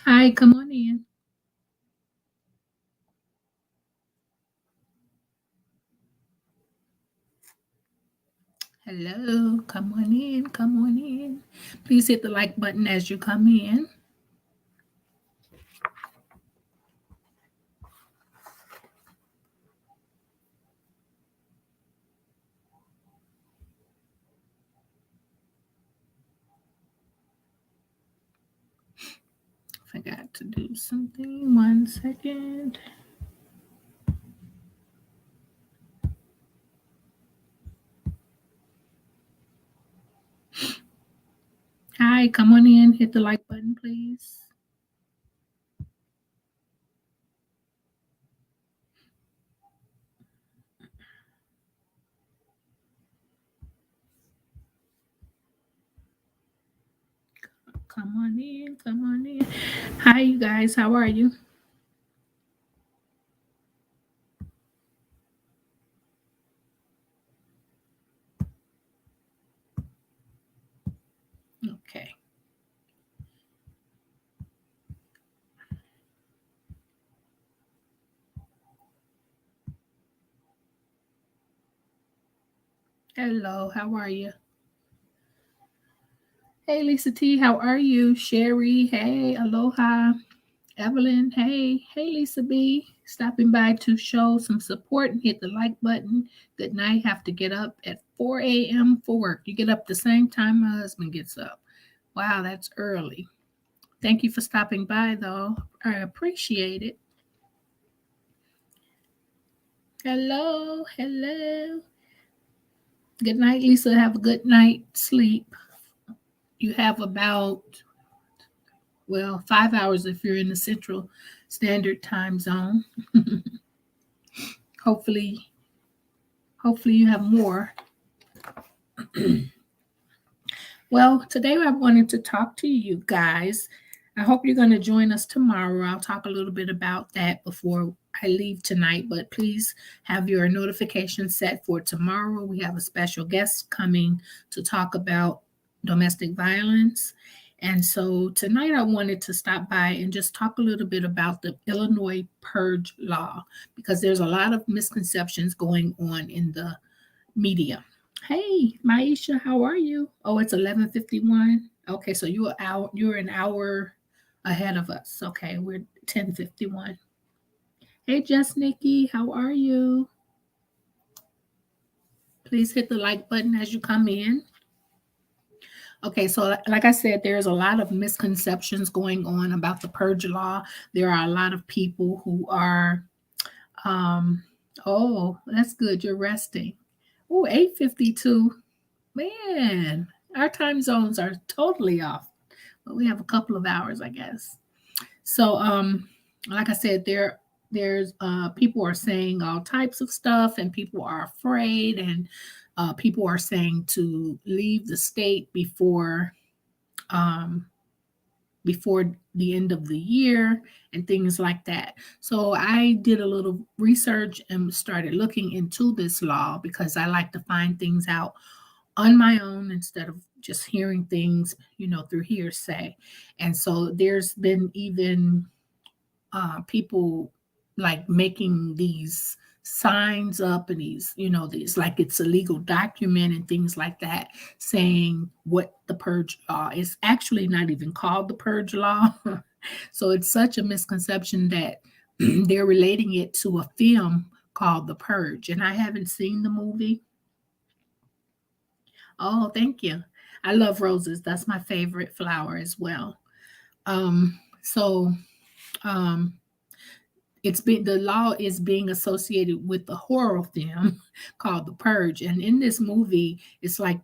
Hi, come on in. Hello, come on in, come on in. Please hit the like button as you come in. Forgot to do something. 1 second. Hi, come on in. Hit the like button, please. Come on in, come on in. Hi, you guys. How are you? Okay. Hello, how are you? Hey, Lisa T, how are you? Sherry, hey, aloha. Evelyn, hey, hey, Lisa B, stopping by to show some support and hit the like button. Good night. Have to get up at 4 a.m. for work. You get up the same time my husband gets up. Wow, that's early. Thank you for stopping by, though. I appreciate it. Hello, hello. Good night, Lisa. Have a good night sleep. You have about, well, 5 hours if you're in the Central Standard Time Zone. hopefully, hopefully you have more. Well, today I wanted to talk to you guys. I hope you're going to join us tomorrow. I'll talk a little bit about that before I leave tonight, but please have your notifications set for tomorrow. We have a special guest coming to talk about domestic violence. And so tonight I wanted to stop by and just talk a little bit about the Illinois Purge law because there's a lot of misconceptions going on in the media. Hey, Maisha, how are you? Oh, it's 11:51. Okay, so you're an hour ahead of us. Okay, we're 10:51. Hey, Jess Nikki, how are you? Please hit the like button as you come in. Okay, so like I said, there's a lot of misconceptions going on about the purge law. There are a lot of people who are um oh, that's good. You're resting. Oh, 8:52. Man, our time zones are totally off. But we have a couple of hours, I guess. So like I said, there's people are saying all types of stuff and people are afraid and people are saying to leave the state um before the end of the year and things like that. So I did a little research and started looking into this law because I like to find things out on my own instead of just hearing things, through hearsay. And so there's been even people like making these signs up and these, these like it's a legal document and things like that, saying what the purge law is actually not even called the purge law. So it's such a misconception that they're relating it to a film called The Purge. And I haven't seen the movie. Oh, thank you. I love roses. That's my favorite flower as well. So um it's been the law is being associated with the horror film called The Purge. And in this movie, it's like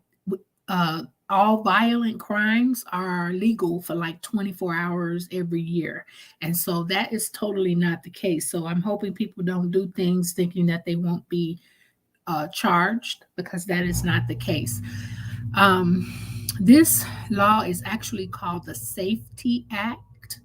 all violent crimes are legal for like 24 hours every year. And so that is totally not the case. So I'm hoping people don't do things thinking that they won't be charged because that is not the case. Um, this law is actually called the Safety Act,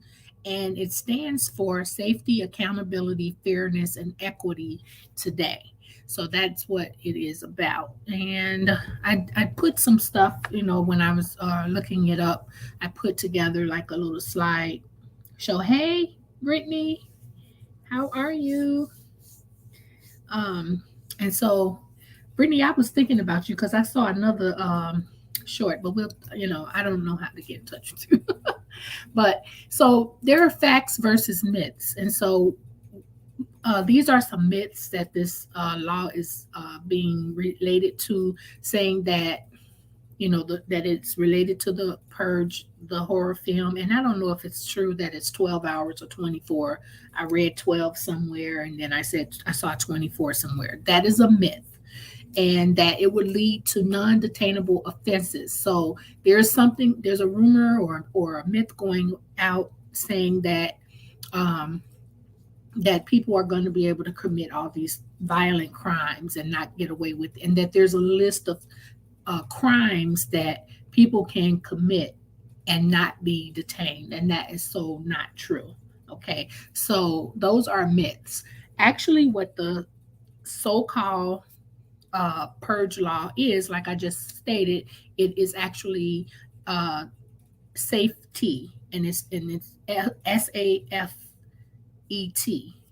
and it stands for Safety, Accountability, Fairness, and Equity Today. So that's what it is about. And I put some stuff, when I was looking it up, I put together like a little slide show. Hey, Brittany, how are you? Um, and so, Brittany, I was thinking about you because I saw another short, but I don't know how to get in touch with you. But so there are facts versus myths, and so these are some myths that this law is being related to, saying that that it's related to the Purge, the horror film. And I don't know if it's true that it's 12 hours or 24. I read 12 somewhere, and then I said I saw 24 somewhere. That is a myth, and that it would lead to non-detainable offenses. So there's a rumor or a myth going out saying um, that people are going to be able to commit all these violent crimes and not get away with it, and that there's a list of crimes that people can commit and not be detained, and that is so not true. Okay, so those are myths. Actually, what the so-called purge law is, like I just stated, it is actually uh, safety, and it's SAFET.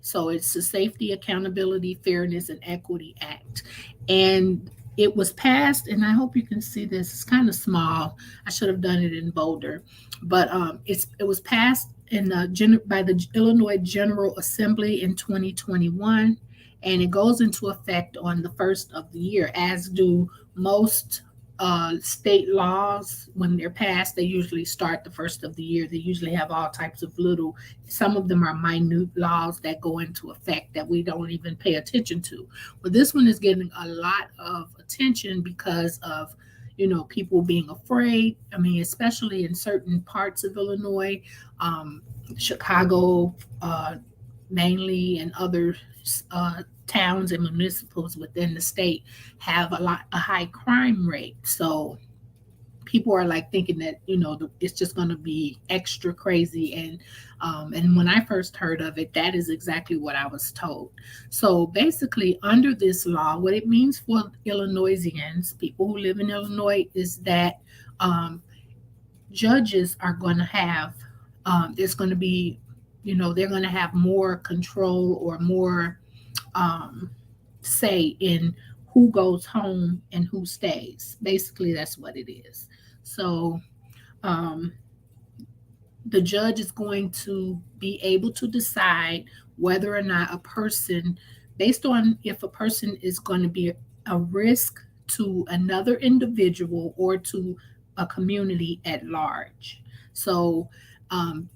So it's the Safety, Accountability, Fairness, and Equity Act, and it was passed. And I hope you can see this. It's kind of small. I should have done it in bolder, but it was passed by the Illinois General Assembly in 2021, and it goes into effect on the first of the year, as do most state laws. When they're passed, they usually start the first of the year. They usually have all types of little, some of them are minute laws that go into effect that we don't even pay attention to. But this one is getting a lot of attention because of people being afraid. I mean, especially in certain parts of Illinois, Chicago mainly, and other towns and municipals within the state have a high crime rate. So people are like thinking that it's just going to be extra crazy, and when I first heard of it, that is exactly what I was told. So basically, under this law, what it means for Illinoisians, people who live in Illinois, is that judges are going to have there's going to be they're going to have more control or more say in who goes home and who stays. Basically, that's what it is. So um, the judge is going to be able to decide whether or not a person, based on if a person is going to be a risk to another individual or to a community at large. So um,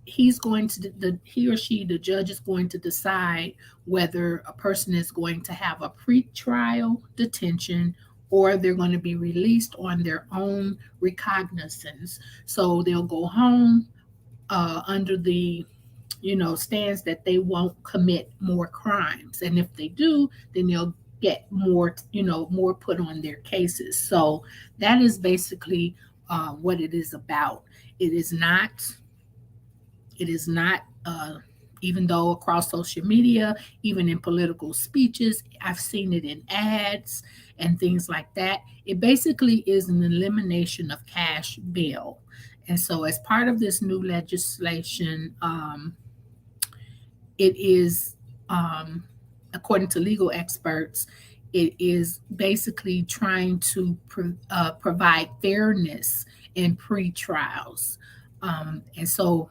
he or she, the judge, is going to decide whether a person is going to have a pretrial detention or they're going to be released on their own recognizance. So they'll go home under the stance that they won't commit more crimes, and if they do, then they'll get more put on their cases. So that is basically what it is about. It is not even though across social media, even in political speeches, I've seen it in ads and things like that. It basically is an elimination of cash bail. And so, as part of this new legislation, it is, according to legal experts, it is basically trying to provide fairness in pre-trials. And so,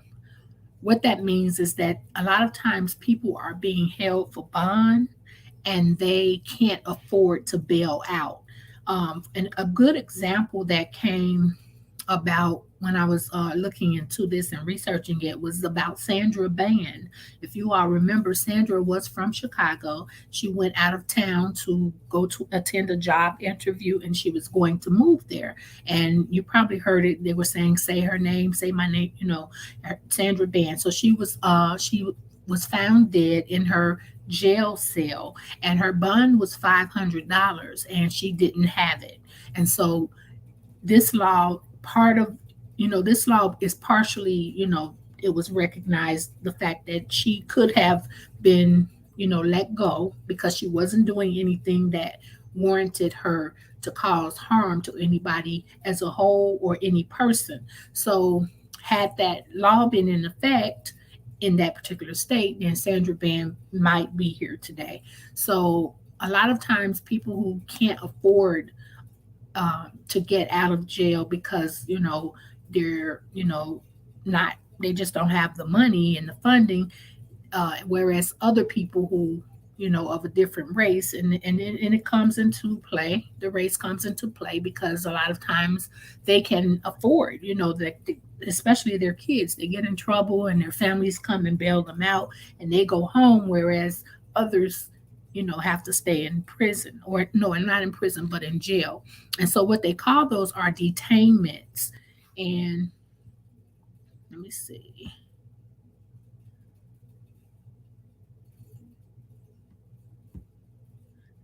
what that means is that a lot of times people are being held for bond and they can't afford to bail out. And a good example that came about when I was looking into this and researching it was about Sandra Band. If you all remember, Sandra was from Chicago. She went out of town to go to attend a job interview, and she was going to move there. And you probably heard it. They were saying, "Say her name, say my name," Sandra Band. So she was found dead in her jail cell, and her bond was $500, and she didn't have it. And so this law, part of this law is partially, it was recognized the fact that she could have been, let go because she wasn't doing anything that warranted her to cause harm to anybody as a whole or any person. So had that law been in effect in that particular state, then Sandra Bland might be here today. So a lot of times people who can't afford to get out of jail because they're not, they just don't have the money and the funding, whereas other people who of a different race, and it comes into play, the race comes into play because a lot of times they can afford, that especially their kids, they get in trouble and their families come and bail them out and they go home, whereas others have to stay in prison, or no, not in prison but in jail. And so what they call those are detainments. And let me see.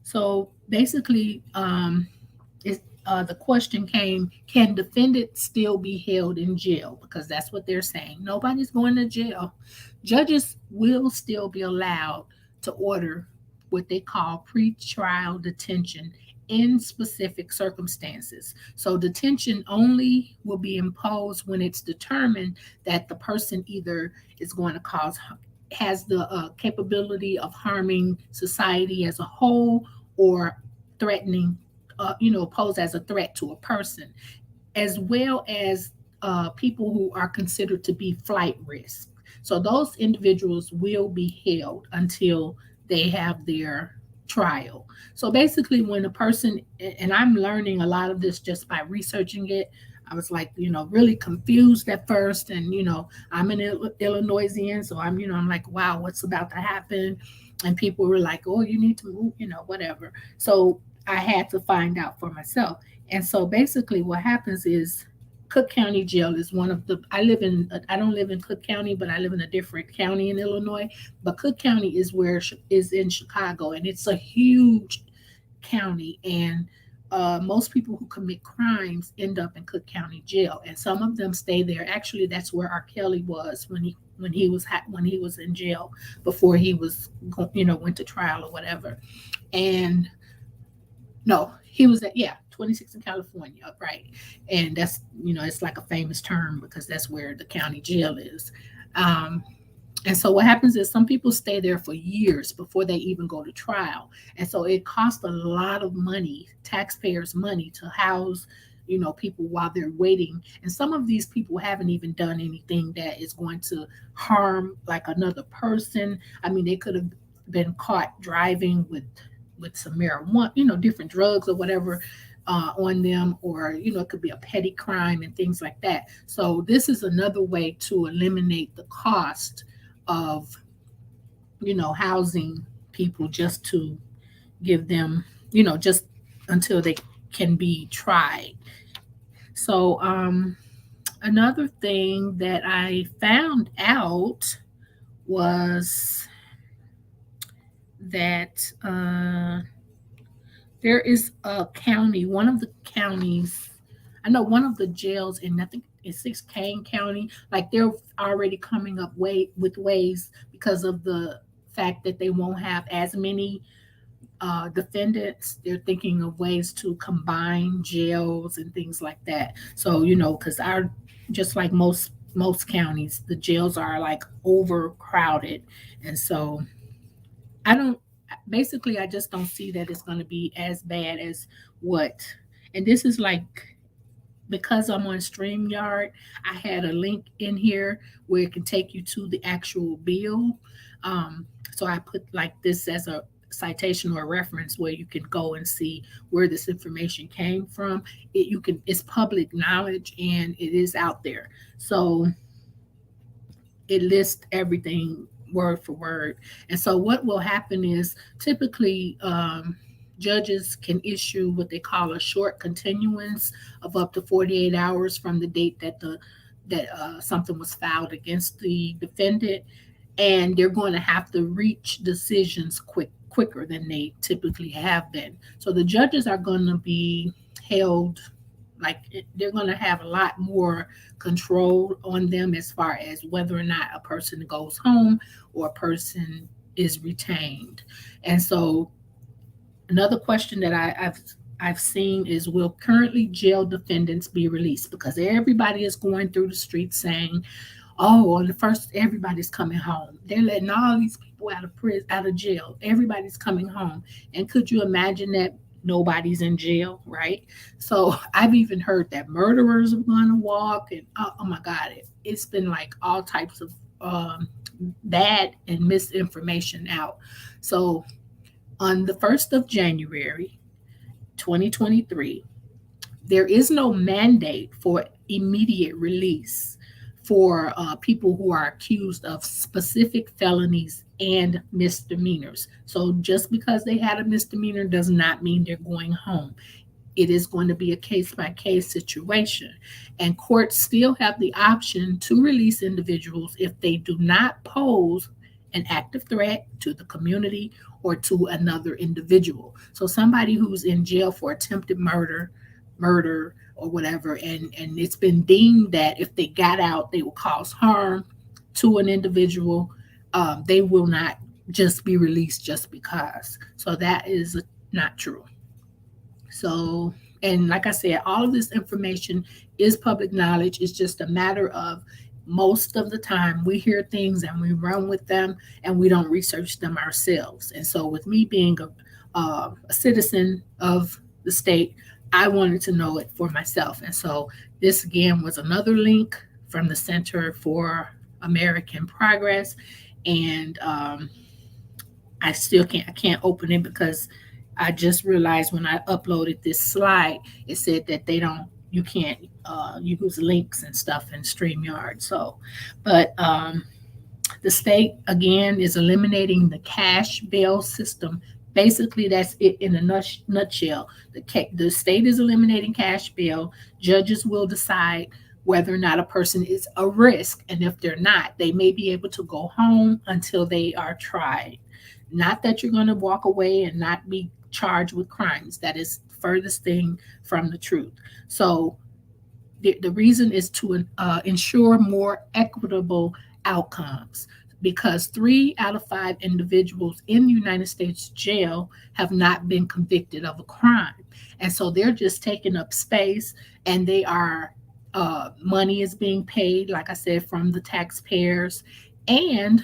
So basically, the question came: can defendants still be held in jail? Because that's what they're saying. Nobody's going to jail. Judges will still be allowed to order what they call pretrial detention in specific circumstances. So detention only will be imposed when it's determined that the person either is going to cause, has the capability of harming society as a whole, or threatening, pose as a threat to a person, as well as people who are considered to be flight risk. So those individuals will be held until they have their trial. So basically, when a person, and I'm learning a lot of this just by researching it, I was like, really confused at first. And, I'm an Illinoisian, so I'm like, wow, what's about to happen? And people were like, oh, you need to move, whatever. So I had to find out for myself. And so basically, what happens is Cook County Jail is one of the, I don't live in Cook County, but I live in a different county in Illinois. But Cook County is is in Chicago, and it's a huge county. And most people who commit crimes end up in Cook County Jail, and some of them stay there. Actually, that's where R. Kelly was when he was in jail before he was went to trial or whatever. And no, he was at 26 in California, right? And that's it's like a famous term because that's where the county jail is. Um, and so what happens is some people stay there for years before they even go to trial. And so it costs a lot of money, taxpayers' money, to house, people while they're waiting. And some of these people haven't even done anything that is going to harm like another person. I mean, they could have been caught driving with some marijuana, different drugs or whatever on them, or it could be a petty crime and things like that. So this is another way to eliminate the cost of housing people, just to give them just until they can be tried. So another thing that I found out was that there is a county, one of the counties, I know one of the jails in, I think it's Kane County, like they're already coming up with ways, because of the fact that they won't have as many defendants. They're thinking of ways to combine jails and things like that. So because just like most counties, the jails are like overcrowded, and so I don't. Basically, I just don't see that it's going to be as bad as what. And this is like, because I'm on StreamYard, I had a link in here where it can take you to the actual bill. So I put like this as a citation or a reference where you can go and see where this information came from. It's public knowledge and it is out there. So it lists everything word for word. And so what will happen is typically judges can issue what they call a short continuance of up to 48 hours from the date that something was filed against the defendant, and they're going to have to reach decisions quicker than they typically have been. So the judges are going to be held, like they're going to have a lot more control on them as far as whether or not a person goes home or a person is retained. And so another question that I've seen is, will currently jail defendants be released? Because everybody is going through the streets saying, oh, on the first, everybody's coming home. They're letting all these people out of prison, out of jail. Everybody's coming home. And could you imagine that nobody's in jail, right? So I've even heard that murderers are going to walk, and oh my God, it's been like all types of bad and misinformation out. So on the 1st of January, 2023, there is no mandate for immediate release for people who are accused of specific felonies and misdemeanors. So just because they had a misdemeanor does not mean they're going home. It is going to be a case by case situation. And courts still have the option to release individuals if they do not pose an active threat to the community or to another individual. So somebody who's in jail for attempted murder or whatever, and it's been deemed that if they got out, they will cause harm to an individual, they will not just be released just because. So that is not true. So, and like I said, all of this information is public knowledge. It's just a matter of most of the time we hear things and we run with them and we don't research them ourselves. And so, with me being a citizen of the state, I wanted to know it for myself. And so, this again was another link from the Center for American Progress. And I can't open it because I just realized when I uploaded this slide, it said that you can't use links and stuff in StreamYard. So, but the state again is eliminating the cash bail system. Basically, that's it in a nutshell. The state is eliminating cash bail. Judges will decide whether or not a person is a risk, and if they're not, they may be able to go home until they are tried. Not that you're going to walk away and not be charged with crimes. That is the furthest thing from the truth. So the reason is to ensure more equitable outcomes, because 3 out of 5 individuals in the United States jail have not been convicted of a crime. And so they're just taking up space, and they are money is being paid, like I said, from the taxpayers. And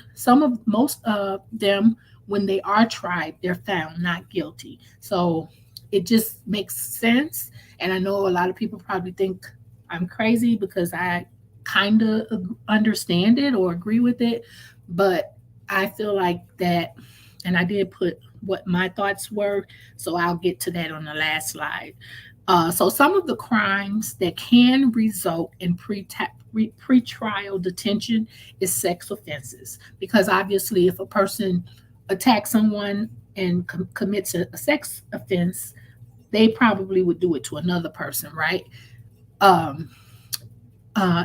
most of them, when they are tried, they're found not guilty. So it just makes sense. And I know a lot of people probably think I'm crazy because I kind of understand it or agree with it. But I feel like that, and I did put what my thoughts were. So I'll get to that on the last slide. So some of the crimes that can result in pretrial detention is sex offenses, because obviously if a person attacks someone and commits a sex offense, they probably would do it to another person, right?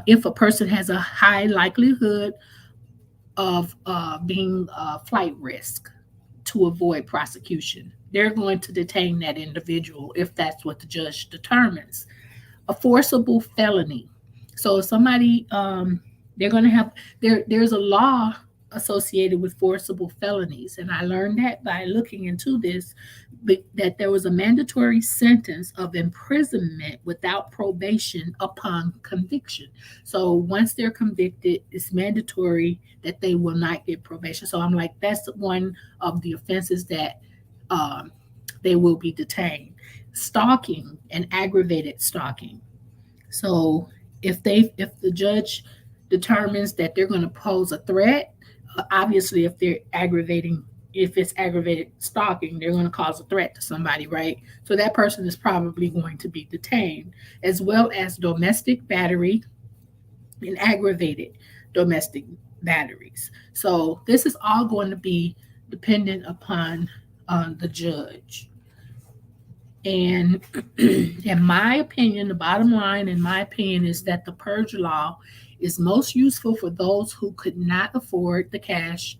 If a person has a high likelihood of being a flight risk to avoid prosecution, they're going to detain that individual if that's what the judge determines. A forcible felony. So if somebody, they're going to have, there's a law associated with forcible felonies. And I learned that by looking into this, that there was a mandatory sentence of imprisonment without probation upon conviction. So once they're convicted, it's mandatory that they will not get probation. So I'm like, that's one of the offenses that they will be detained. Stalking and aggravated stalking. So if the judge determines that they're going to pose a threat, obviously if it's aggravated stalking, they're going to cause a threat to somebody, right? So that person is probably going to be detained, as well as domestic battery and aggravated domestic batteries. So this is all going to be dependent upon the judge. And in my opinion, the bottom line, in my opinion, is that the purge law is most useful for those who could not afford the cash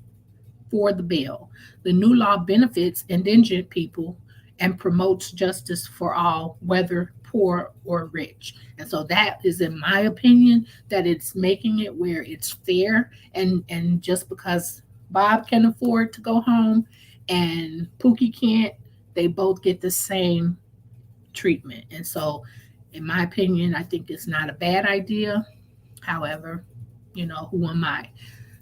for the bail. The new law benefits indigent people and promotes justice for all, whether poor or rich. And so that is, in my opinion, that it's making it where it's fair. And just because Bob can afford to go home and Pookie can't, they both get the same treatment. And so, in my opinion, I think it's not a bad idea. However, who am I?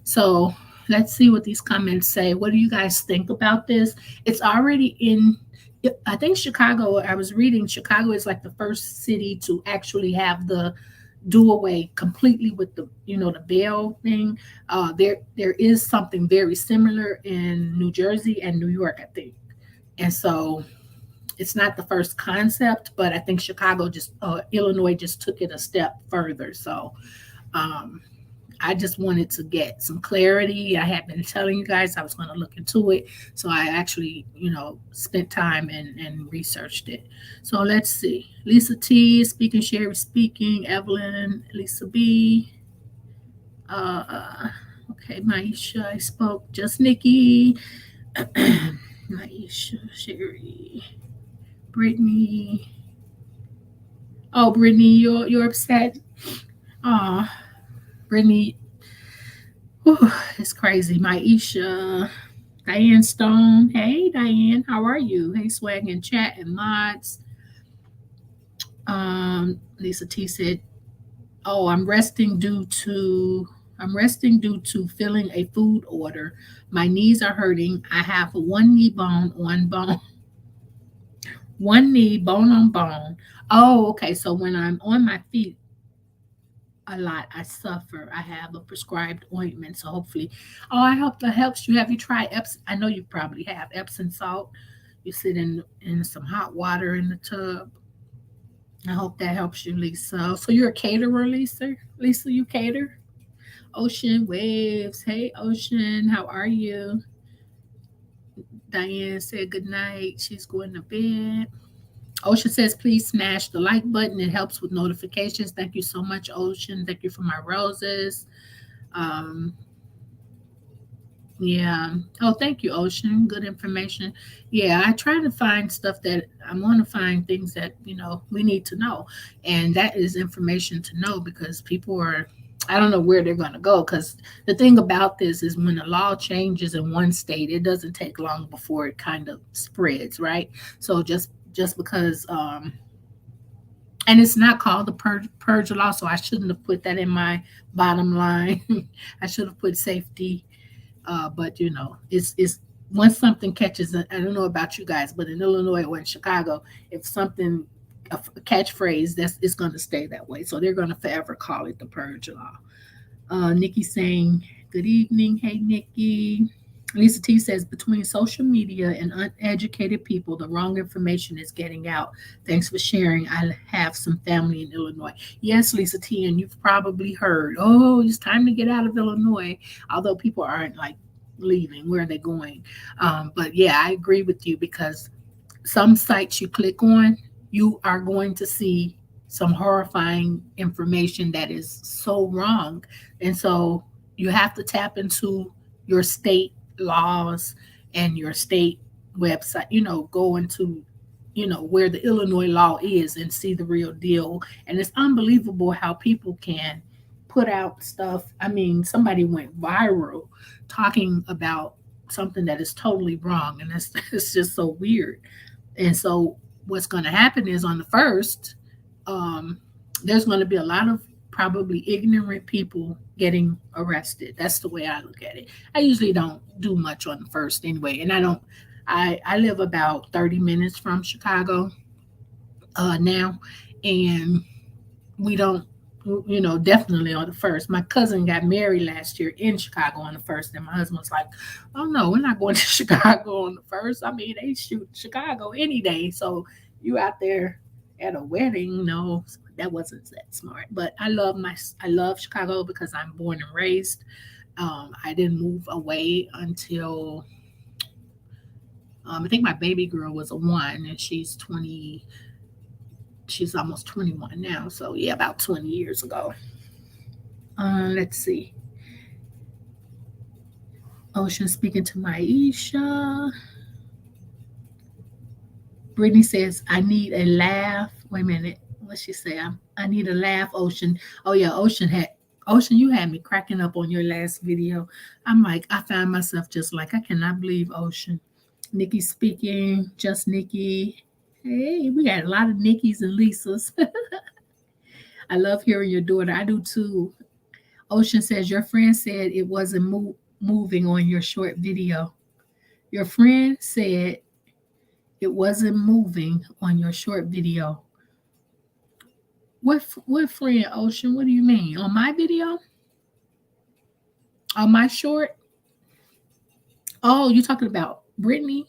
So let's see what these comments say. What do you guys think about this? It's already in, I think Chicago, I was reading, Chicago is like the first city to actually have the do away completely with the bail thing. There is something very similar in New Jersey and New York, I think. And so it's not the first concept, but I think Illinois just took it a step further. So um, I just wanted to get some clarity. I had been telling you guys I was going to look into it. So I actually, spent time and researched it. So let's see. Lisa T is speaking, Sherry speaking, Evelyn, Lisa B. Okay, Maisha, I spoke. Just Nikki. Maisha, Sherry, Brittany. Oh, Brittany, you're upset. Oh, Brittany, whew, it's crazy. Maisha, Diane Stone. Hey, Diane, how are you? Hey, Swag and Chat and Mods. Lisa T said, "Oh, I'm resting due to filling a food order. My knees are hurting. I have one knee bone on bone, one knee bone on bone. Oh, okay. So when I'm on my feet a lot, I suffer. I have a prescribed ointment. So hopefully, oh, I hope that helps you. Have you tried Epsom? I know you probably have Epsom salt. You sit in some hot water in the tub. I hope that helps you, Lisa. So you're a caterer, Lisa? Lisa, you cater? Ocean Waves. Hey, Ocean, how are you? Diane said good night. She's going to bed. Ocean says, please smash the like button. It helps with notifications. Thank you so much, Ocean. Thank you for my roses. Um, yeah. Oh, thank you, Ocean. Good information. Yeah, I try to find stuff that I want to find things that, we need to know. And that is information to know because people are, I don't know where they're going to go. Because the thing about this is when the law changes in one state, it doesn't take long before it kind of spreads, right? So just because and it's not called the purge law, so I shouldn't have put that in my bottom line. I should have put safety, but it's once something catches. I don't know about you guys, but in Illinois or in Chicago, if something a catchphrase, that's it's going to stay that way. So they're going to forever call it the purge law. Nikki saying good evening. Hey, Nikki. Lisa T says, between social media and uneducated people, the wrong information is getting out. Thanks for sharing. I have some family in Illinois. Yes, Lisa T, and you've probably heard, oh, it's time to get out of Illinois, although people aren't like leaving. Where are they going? But yeah, I agree with you because some sites you click on, you are going to see some horrifying information that is so wrong. And so you have to tap into your state laws and your state website, go into, where the Illinois law is and see the real deal. And it's unbelievable how people can put out stuff. I mean, somebody went viral talking about something that is totally wrong. And it's just so weird. And so what's going to happen is on the first, there's going to be a lot of probably ignorant people getting arrested. That's the way I look at it. I usually don't do much on the first anyway. And I live about 30 minutes from Chicago now. And we don't, definitely on the first. My cousin got married last year in Chicago on the first. And my husband's like, oh no, we're not going to Chicago on the first. I mean, they shoot Chicago any day. So you out there at a wedding, no, that wasn't that smart. But I love Chicago because I'm born and raised. I didn't move away until I think my baby girl was a one, and she's 20. She's almost 21 now. So yeah, about 20 years ago. Let's see. Ocean speaking to Maisha. Brittany says, I need a laugh. Wait a minute. What she say? I need a laugh, Ocean. Oh yeah, Ocean, you had me cracking up on your last video. I'm like, I found myself just like, I cannot believe Ocean. Nikki speaking, just Nikki. Hey, we got a lot of Nikki's and Lisas. I love hearing your daughter. I do too. Ocean says your friend said it wasn't moving on your short video. Your friend said it wasn't moving on your short video. What friend, Ocean? What do you mean? On my video? On my short? Oh, you talking about Brittany?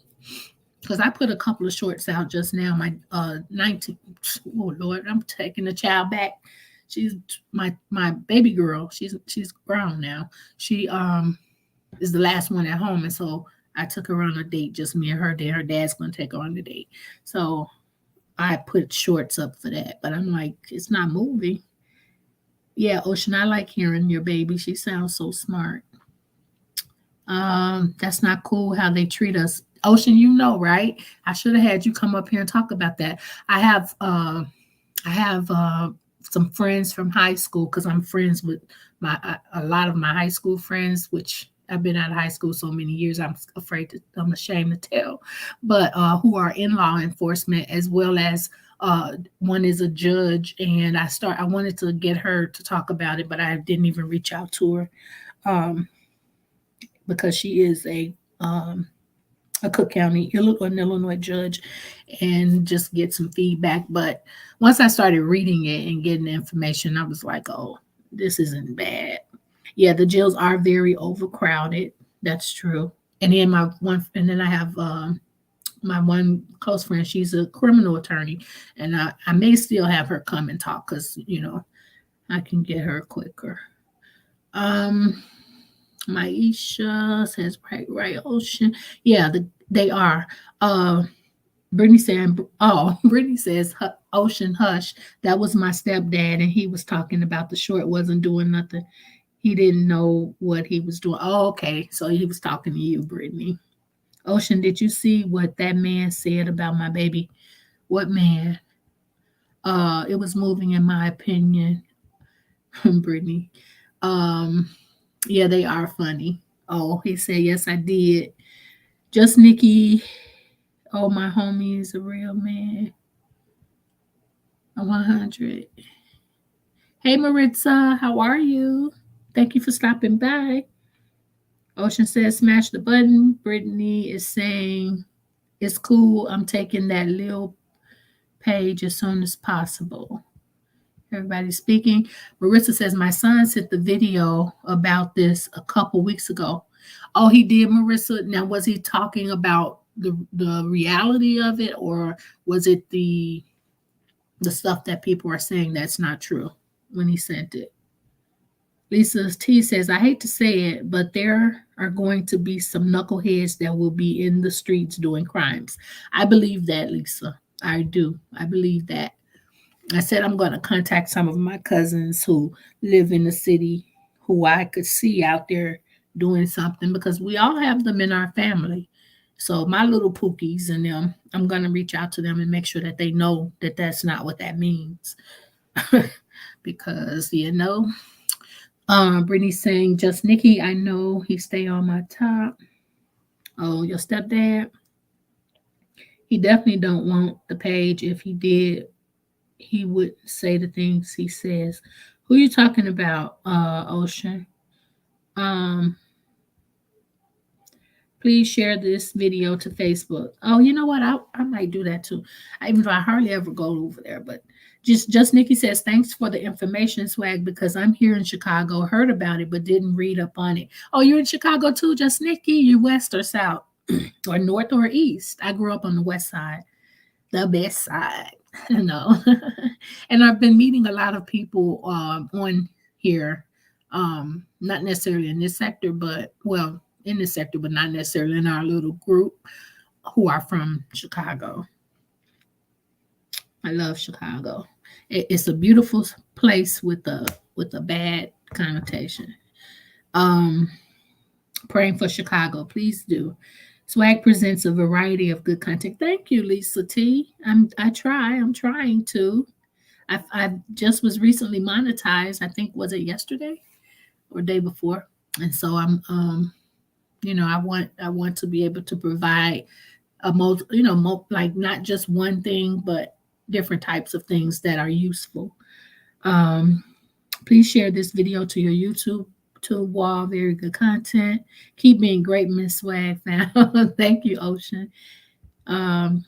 Because I put a couple of shorts out just now. My 19, oh Lord, I'm taking the child back. She's my baby girl. She's grown now. She is the last one at home, and so I took her on a date, just me and her. Then her dad's gonna take her on the date. So I put shorts up for that. But I'm like, it's not moving. Yeah, Ocean, I like hearing your baby. She sounds so smart. That's not cool how they treat us. Ocean, you know, right? I should have had you come up here and talk about that. I have some friends from high school because I'm friends with my a lot of my high school friends, which I've been out of high school so many years. I'm ashamed to tell, but who are in law enforcement as well as one is a judge, and I wanted to get her to talk about it, but I didn't even reach out to her. Um, because she is a Cook County, Illinois judge, and just get some feedback. But once I started reading it and getting the information, I was like, oh, this isn't bad. Yeah, the jails are very overcrowded. That's true. And then I have my one close friend. She's a criminal attorney, and I may still have her come and talk because I can get her quicker. Um, Maisha says, right, right, Ocean. Yeah, they are. Brittany saying, oh, Brittany says, Ocean, hush. That was my stepdad, and he was talking about the short wasn't doing nothing. He didn't know what he was doing. Oh, okay. So he was talking to you, Brittany. Ocean, did you see what that man said about my baby? What man? It was moving in my opinion, Brittany. Um, Yeah, they are funny. Oh, he said, yes, I did. Just Nikki. Oh, my homie is a real man. A 100. Hey, Maritza, how are you? Thank you for stopping by. Ocean says, smash the button. Brittany is saying, it's cool. I'm taking that little page as soon as possible. Everybody speaking. Marissa says, my son sent the video about this a couple weeks ago. Oh, he did, Marissa. Now, was he talking about the reality of it, or was it the stuff that people are saying that's not true when he sent it? Lisa T says, I hate to say it, but there are going to be some knuckleheads that will be in the streets doing crimes. I believe that, Lisa. I do. I believe that. I said I'm going to contact some of my cousins who live in the city who I could see out there doing something because we all have them in our family. So my little pookies and them, I'm going to reach out to them and make sure that they know that that's not what that means. Because, Brittany's saying, just Nikki, I know he stay on my top. Oh, your stepdad? He definitely don't want the page. If he did, he would say the things he says. Who you talking about, Ocean? Um, please share this video to Facebook. Oh, you know what? I might do that too. Even though I hardly ever go over there, but just Nikki says, thanks for the information, Swag, because I'm here in Chicago, heard about it, but didn't read up on it. Oh, you're in Chicago too, just Nikki? You west or south? Or north or east? I grew up on the west side, the best side. No. And I've been meeting a lot of people on here, not necessarily in this sector, but well, in this sector, but not necessarily in our little group who are from Chicago. I love Chicago. It's a beautiful place with a bad connotation. Um, Praying for Chicago, please do. Swag presents a variety of good content. Thank you, Lisa T. I'm trying to. I just was recently monetized. I think was it yesterday or day before, and so I'm I want to be able to provide like not just one thing, but different types of things that are useful. Um, Please share this video to your YouTube to wall. Very good content. Keep being great, Miss Swag Found. Thank you, Ocean. Um,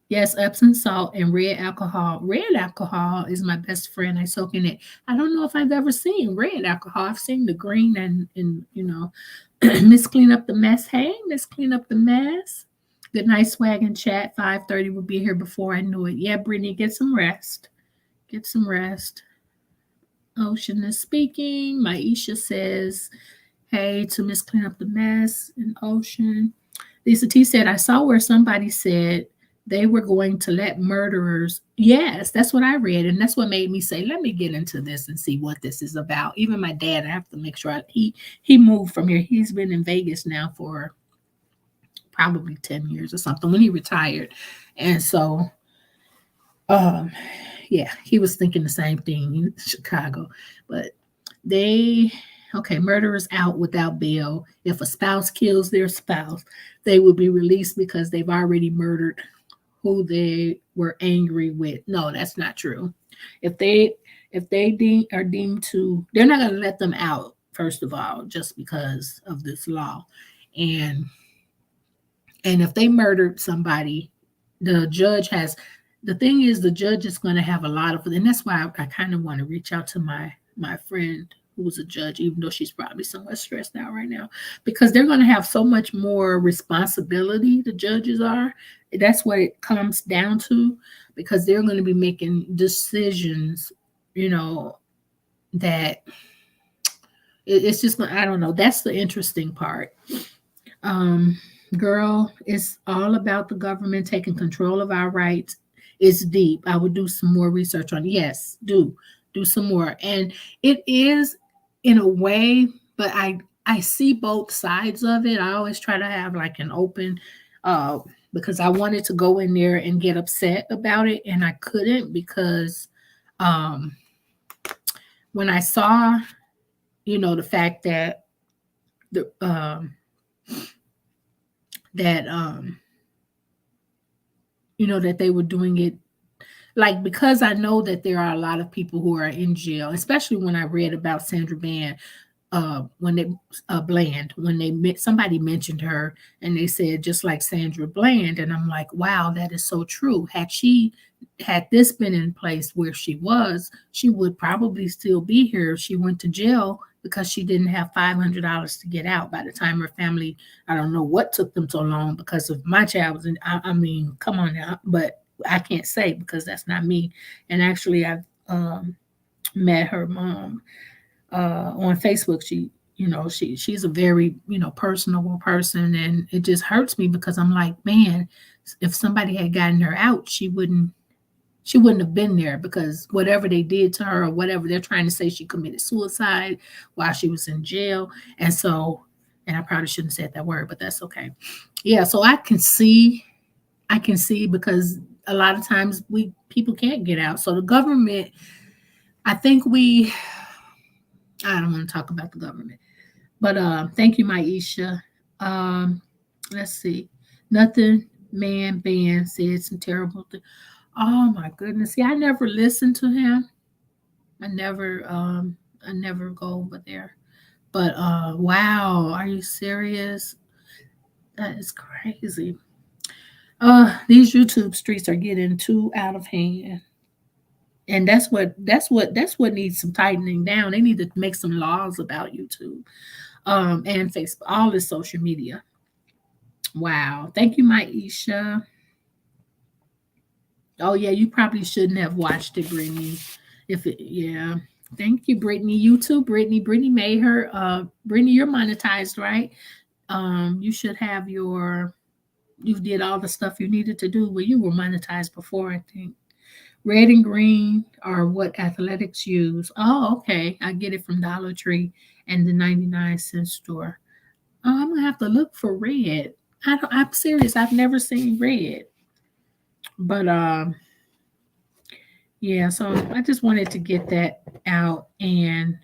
yes, Epsom salt and red alcohol. Red alcohol is my best friend. I soak in it. I don't know if I've ever seen red alcohol. I've seen the green and Miss Clean Up the Mess. Hey, Miss Clean Up the Mess. Good night, Swag and Chat. 5:30 will be here before I knew it. Yeah, Brittany, get some rest. Get some rest. Ocean is speaking. Maisha says, hey to Miss Clean Up the Mess and Ocean. Lisa T said, I saw where somebody said they were going to let murderers. Yes, that's what I read. And that's what made me say, let me get into this and see what this is about. Even my dad, I have to make sure he moved from here. He's been in Vegas now for probably 10 years or something when he retired. And so, um, yeah, he was thinking the same thing in Chicago. But murderers out without bail. If a spouse kills their spouse, they will be released because they've already murdered who they were angry with. No, that's not true. If they are deemed to, they're not going to let them out, first of all, just because of this law. And if they murdered somebody, the judge has, the thing is, the judge is going to have a lot of, and that's why I kind of want to reach out to my friend who was a judge, even though she's probably somewhat stressed out right now, because they're going to have so much more responsibility. The judges are. That's what it comes down to, because they're going to be making decisions, that it's just, I don't know. That's the interesting part. Girl, it's all about the government taking control of our rights. It's deep. I would do some more research on it. Yes, do some more. And it is in a way, but I see both sides of it. I always try to have like an open because I wanted to go in there and get upset about it, and I couldn't because when I saw, the fact that the that they were doing it, like, because I know that there are a lot of people who are in jail, especially when I read about Sandra Bland, when they Bland, when somebody mentioned her and they said just like Sandra Bland, and I'm like, wow, that is so true. Had this been in place where she was, she would probably still be here. She went to jail because she didn't have $500 to get out by the time her family, I don't know what took them so long, because of my child was in, I mean, come on now, but I can't say because that's not me. And actually, I've met her mom on Facebook. She's a very, personable person, and it just hurts me because I'm like, man, if somebody had gotten her out, she wouldn't have been there, because whatever they did to her, or whatever they're trying to say, she committed suicide while she was in jail. And so, and I probably shouldn't have said that word, but that's okay. Yeah, so I can see because a lot of times people can't get out. So the government, I think I don't want to talk about the government, but thank you, Maisha. Let's see. Nothing Man Band said some terrible things. Oh my goodness. See, I never listened to him. I never go over there. But wow, are you serious? That is crazy. These YouTube streets are getting too out of hand. And that's what needs some tightening down. They need to make some laws about YouTube and Facebook, all this social media. Wow. Thank you, Maisha. Oh yeah, you probably shouldn't have watched it, Brittany. Yeah. Thank you, Brittany. You too, Brittany. Brittany made her Brittany, you're monetized, right? You should have you did all the stuff you needed to do. Well, you were monetized before, I think. Red and green are what athletics use. Oh, okay. I get it from Dollar Tree and the 99-cent store. Oh, I'm gonna have to look for red. I'm serious. I've never seen red. But yeah, so I just wanted to get that out, and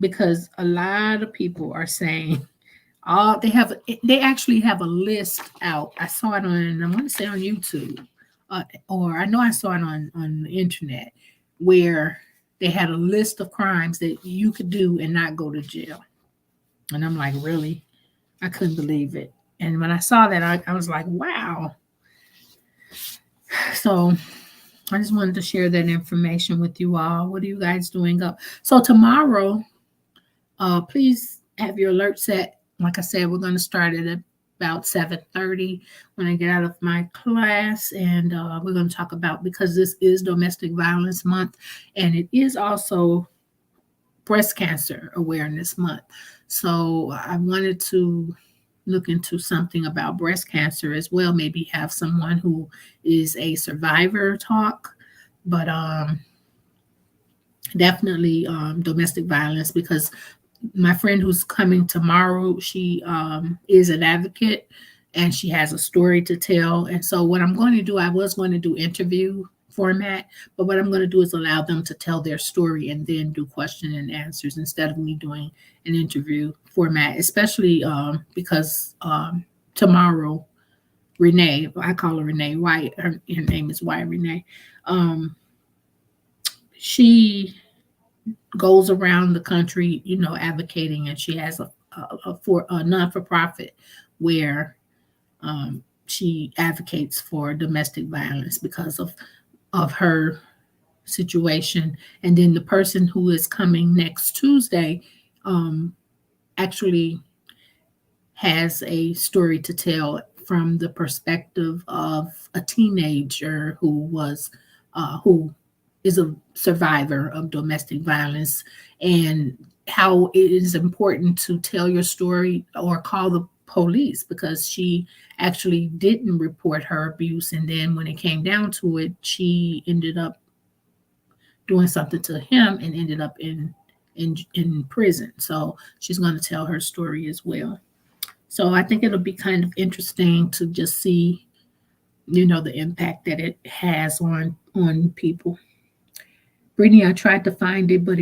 because a lot of people are saying They actually have a list out. I saw it on, I want to say on YouTube, or I know I saw it on the internet, where they had a list of crimes that you could do and not go to jail. And I'm like, really? I couldn't believe it. And when I saw that, I was like, wow. So I just wanted to share that information with you all. What are you guys doing up? So tomorrow, please have your alert set. Like I said, we're going to start at about 7:30 when I get out of my class, and we're going to talk about, because this is Domestic Violence Month, and it is also Breast Cancer Awareness Month. So I wanted to look into something about breast cancer as well. Maybe have someone who is a survivor talk, but definitely domestic violence, because my friend who's coming tomorrow, she is an advocate and she has a story to tell. And so what I'm going to do, I was going to do interview format, but what I'm going to do is allow them to tell their story and then do question and answers instead of me doing an interview format, especially because tomorrow, Renee, I call her Renee White, her name is White Renee, she goes around the country, advocating, and she has a non-for-profit where she advocates for domestic violence because of her situation. And then the person who is coming next Tuesday actually has a story to tell from the perspective of a teenager who is a survivor of domestic violence, and how it is important to tell your story or call the police, because she actually didn't report her abuse, and then when it came down to it, she ended up doing something to him and ended up in prison. So she's going to tell her story as well. So I think it'll be kind of interesting to just see, the impact that it has on people. Brittany, I tried to find it, but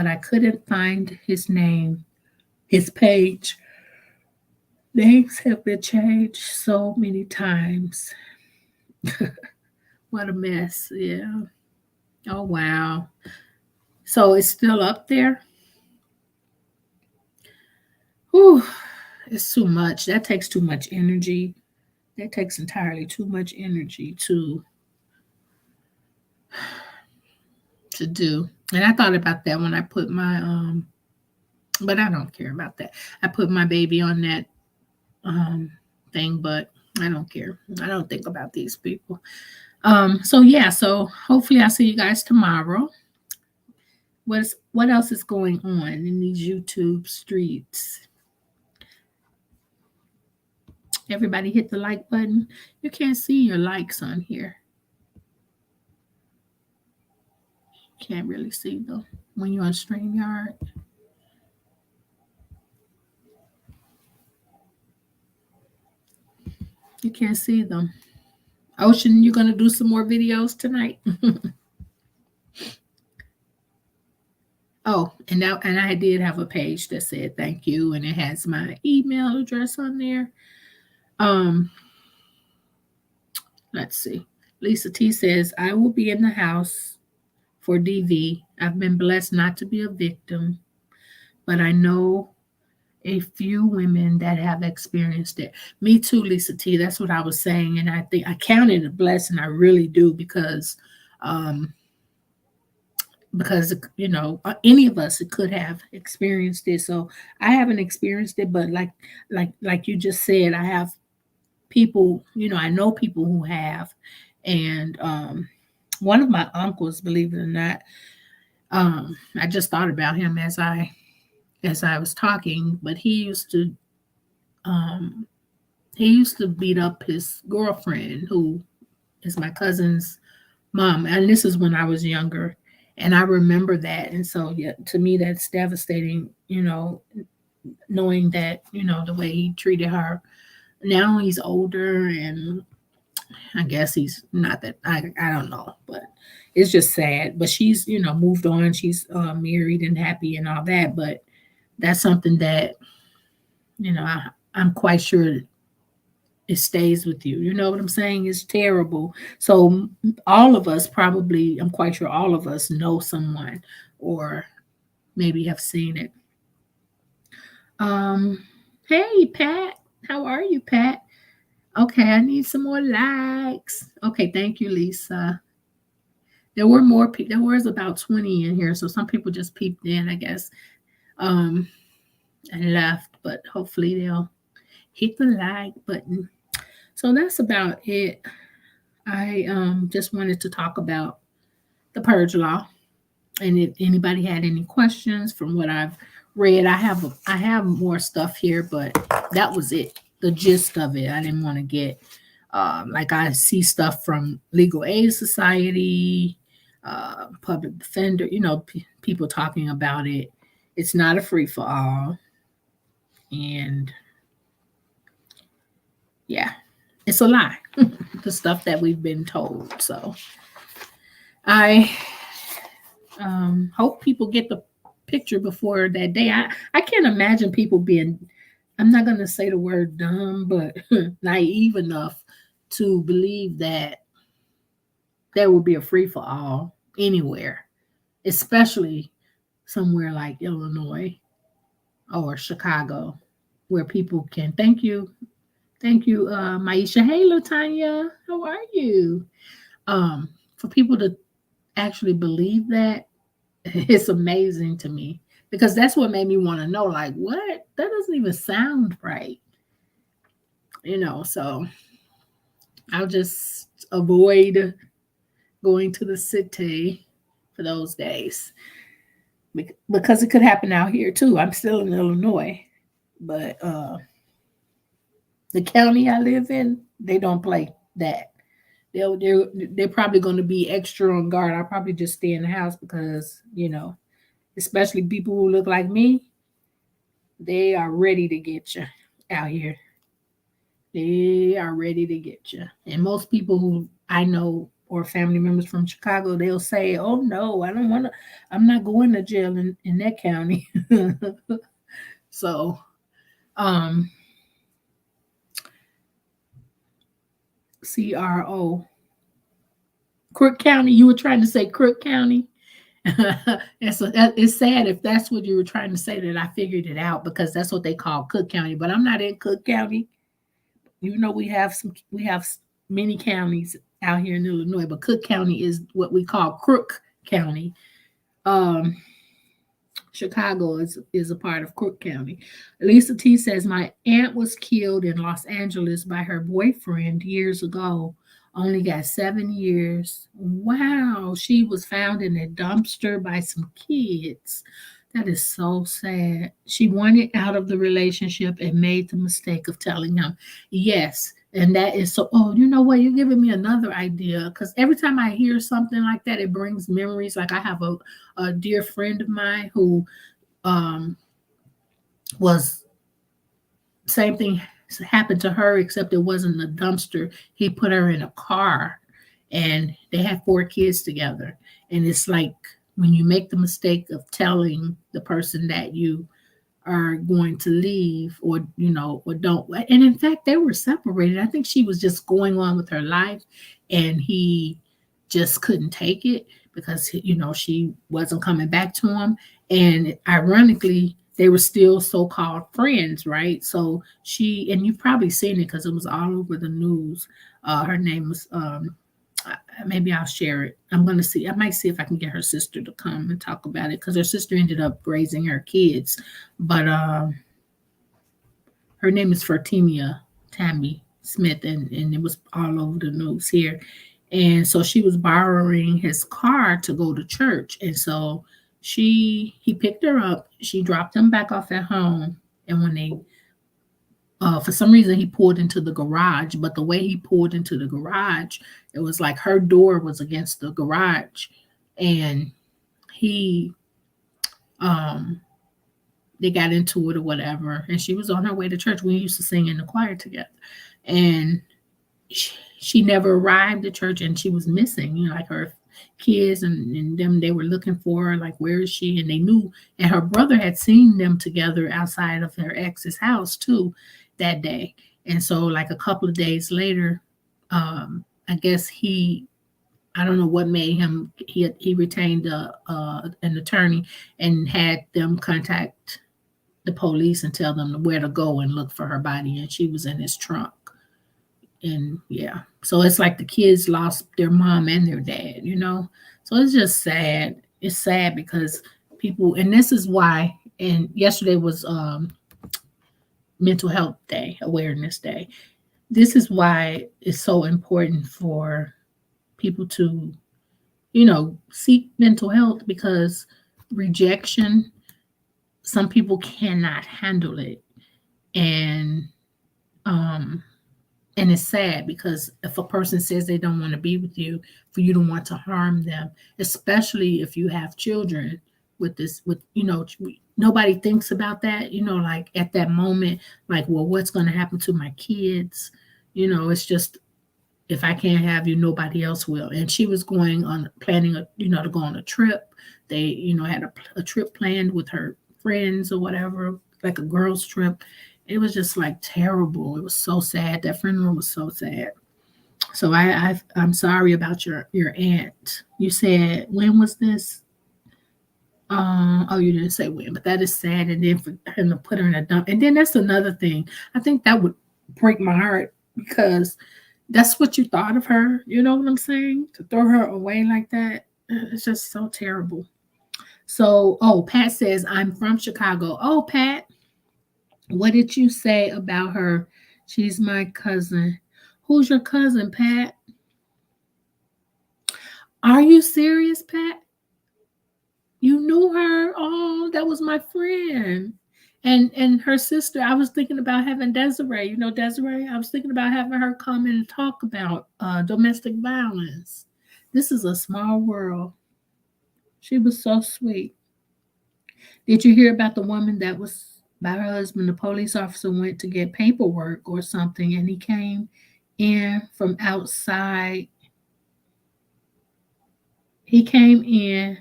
I couldn't find his name, his page. Names have been changed so many times. What a mess. Yeah. Oh, wow. So it's still up there? Whew. It's too much. That takes too much energy. That takes entirely too much energy to do. And I thought about that when I put my but I don't care about that. I put my baby on that thing, but I don't care. I don't think about these people. So yeah, so hopefully I'll see you guys tomorrow. What else is going on in these YouTube streets? Everybody hit the like button. You can't see your likes on here. Can't really see though when you're on StreamYard. You can't see them. Ocean, you gonna do some more videos tonight? Oh, and I did have a page that said thank you, and it has my email address on there. Let's see. Lisa T says, I will be in the house for DV. I've been blessed not to be a victim, but I know a few women that have experienced it. Me too, Lisa T. That's what I was saying. And I think I count it a blessing. I really do, because any of us could have experienced it. So I haven't experienced it, but like you just said, I have people, I know people who have. And one of my uncles, believe it or not, I just thought about him as I was talking, but he used to beat up his girlfriend, who is my cousin's mom. And this is when I was younger. And I remember that. And so, yeah, to me, that's devastating, knowing that, the way he treated her. Now he's older, and I guess he's not that, I don't know, but it's just sad. But she's, moved on. She's married and happy and all that. But that's something that I'm quite sure it stays with you. You know what I'm saying? It's terrible. So all of us probably, I'm quite sure all of us know someone or maybe have seen it. Um, hey Pat, how are you, Pat? Okay, I need some more likes. Okay, thank you, Lisa. There were more people. There was about 20 in here, so some people just peeped in, I guess, um, and left. But hopefully they'll hit the like button. So that's about it. I just wanted to talk about the purge law, and if anybody had any questions from what I've read, I have more stuff here, but that was it, the gist of it. I didn't want to get like I see stuff from Legal Aid Society, public defender, people talking about it. It's not a free for all, and yeah, it's a lie. The stuff that we've been told. So I hope people get the picture before that day. I can't imagine people being, I'm not going to say the word dumb, but naive enough to believe that there will be a free for all anywhere, especially somewhere like Illinois or Chicago, where people can. Thank you, Maisha. Hey, Latanya, how are you? For people to actually believe that, it's amazing to me because that's what made me want to know, like, what? That doesn't even sound right, so I'll just avoid going to the city for those days because it could happen out here too. I'm still in Illinois, but the county I live in, they don't play that. They're probably going to be extra on guard. I'll probably just stay in the house because especially people who look like me, they are ready to get you out here. They are ready to get you. And most people who I know or family members from Chicago, they'll say, "Oh no, I don't want to. I'm not going to jail in that county." So, um, CRO. Crook County. You were trying to say Crook County. It's sad if that's what you were trying to say, that I figured it out because that's what they call Cook County. But I'm not in Cook County. We have many counties out here in Illinois, but Cook County is what we call Crook County. Um, Chicago is a part of Crook County. Lisa T says, my aunt was killed in Los Angeles by her boyfriend years ago. Only got 7 years. Wow. She was found in a dumpster by some kids. That is so sad. She wanted out of the relationship and made the mistake of telling him. Yes. And that is so, oh, you know what? You're giving me another idea. Because every time I hear something like that, it brings memories. Like I have a dear friend of mine who was, same thing happened to her, except it wasn't a dumpster. He put her in a car and they had 4 kids together. And it's like when you make the mistake of telling the person that you are going to leave or don't. And in fact, they were separated. I think she was just going on with her life and he just couldn't take it because, she wasn't coming back to him. And ironically, they were still so-called friends, right? So and you've probably seen it because it was all over the news. Her name was, maybe I'll share it. I might see if I can get her sister to come and talk about it because her sister ended up raising her kids. But her name is Fertimia Tammy Smith, and it was all over the news here. And so she was borrowing his car to go to church. And so he picked her up. She dropped him back off at home. And when they, for some reason, he pulled into the garage. But the way he pulled into the garage, it was like her door was against the garage. And they got into it or whatever. And she was on her way to church. We used to sing in the choir together. And she never arrived at church and she was missing, like kids and them, they were looking for her, like, where is she? And they knew, and her brother had seen them together outside of her ex's house too that day. And so, like, a couple of days later, I guess I don't know what made him, he retained an attorney and had them contact the police and tell them where to go and look for her body, and she was in his trunk. And yeah, so it's like the kids lost their mom and their dad, so it's just sad. It's sad because people, and this is why, and yesterday was mental health day, awareness day. This is why it's so important for people to seek mental health, because rejection, some people cannot handle it. And um and it's sad because if a person says they don't want to be with you, for you to want to harm them, especially if you have children with this, with nobody thinks about that, like at that moment, like, well, what's going to happen to my kids? It's just, if I can't have you, nobody else will. And she was going on, planning to go on a trip. They had a trip planned with her friends or whatever, like a girls trip. It was just like terrible. It was so sad. That funeral was so sad. So I'm sorry about your aunt. You said, when was this? Oh, you didn't say when, but that is sad. And then for him to put her in a dump, and then that's another thing. I think that would break my heart, because that's what you thought of her. You know what I'm saying? To throw her away like that, it's just so terrible. So, oh, Pat says, I'm from Chicago. Oh, Pat, what did you say about her? She's my cousin. Who's your cousin, Pat? Are you serious, Pat? You knew her? Oh, that was my friend. And her sister, I was thinking about having Desiree. Desiree? I was thinking about having her come and talk about domestic violence. This is a small world. She was so sweet. Did you hear about the woman that was by her husband? The police officer went to get paperwork or something, and he came in from outside. He came in.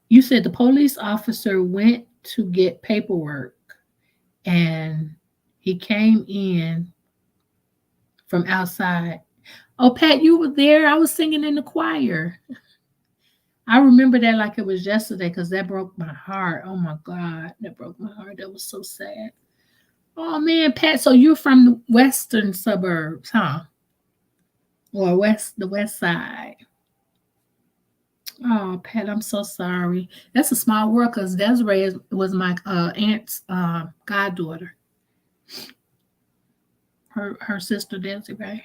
You said the police officer went to get paperwork, and he came in from outside. Oh, Pat, you were there. I was singing in the choir. I remember that like it was yesterday, because that broke my heart. Oh my God, that broke my heart. That was so sad. Oh man, Pat, so you're from the western suburbs, huh? Or the west side. Oh, Pat, I'm so sorry. That's a small world, because Desiree was my aunt's goddaughter. Her sister Desiree.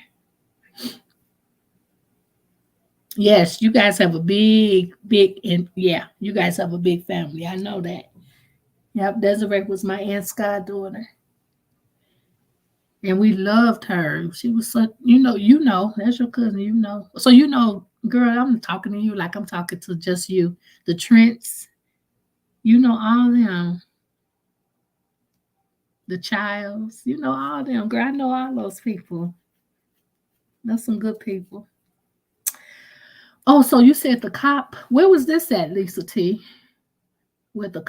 Yes, you guys have a big, and yeah, you guys have a big family. I know that. Yep, Desiree was my aunt's goddaughter, and we loved her. She was such, that's your cousin, So girl, I'm talking to you like I'm talking to just you. The Trents, all them. The Childs, all them. Girl, I know all those people. That's some good people. Oh, so you said the cop. Where was this at, Lisa T? Where the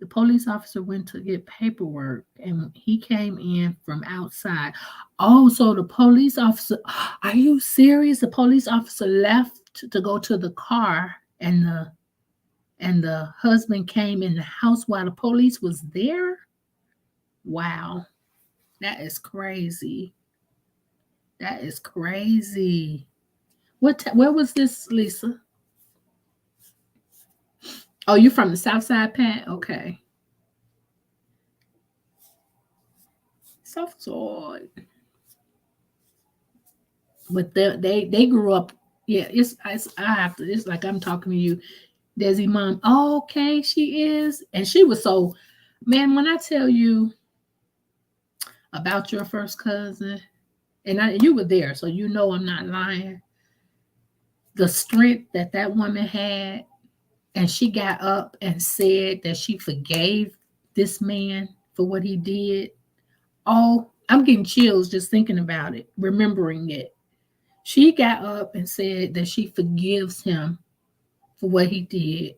police officer went to get paperwork, and he came in from outside. Oh, so the police officer, are you serious? The police officer left to go to the car, and the husband came in the house while the police was there? Wow. That is crazy. That is crazy. Where was this, Lisa? Oh, you from the South Side, Pat? Okay. South Side. But they grew up. Yeah, I have to. It's like I'm talking to you, Desi mom. Oh, okay, she is, and she was so. Man, when I tell you about your first cousin, and you were there, so I'm not lying. The strength that woman had, and she got up and said that she forgave this man for what he did. Oh, I'm getting chills just thinking about it, remembering it. She got up and said that she forgives him for what he did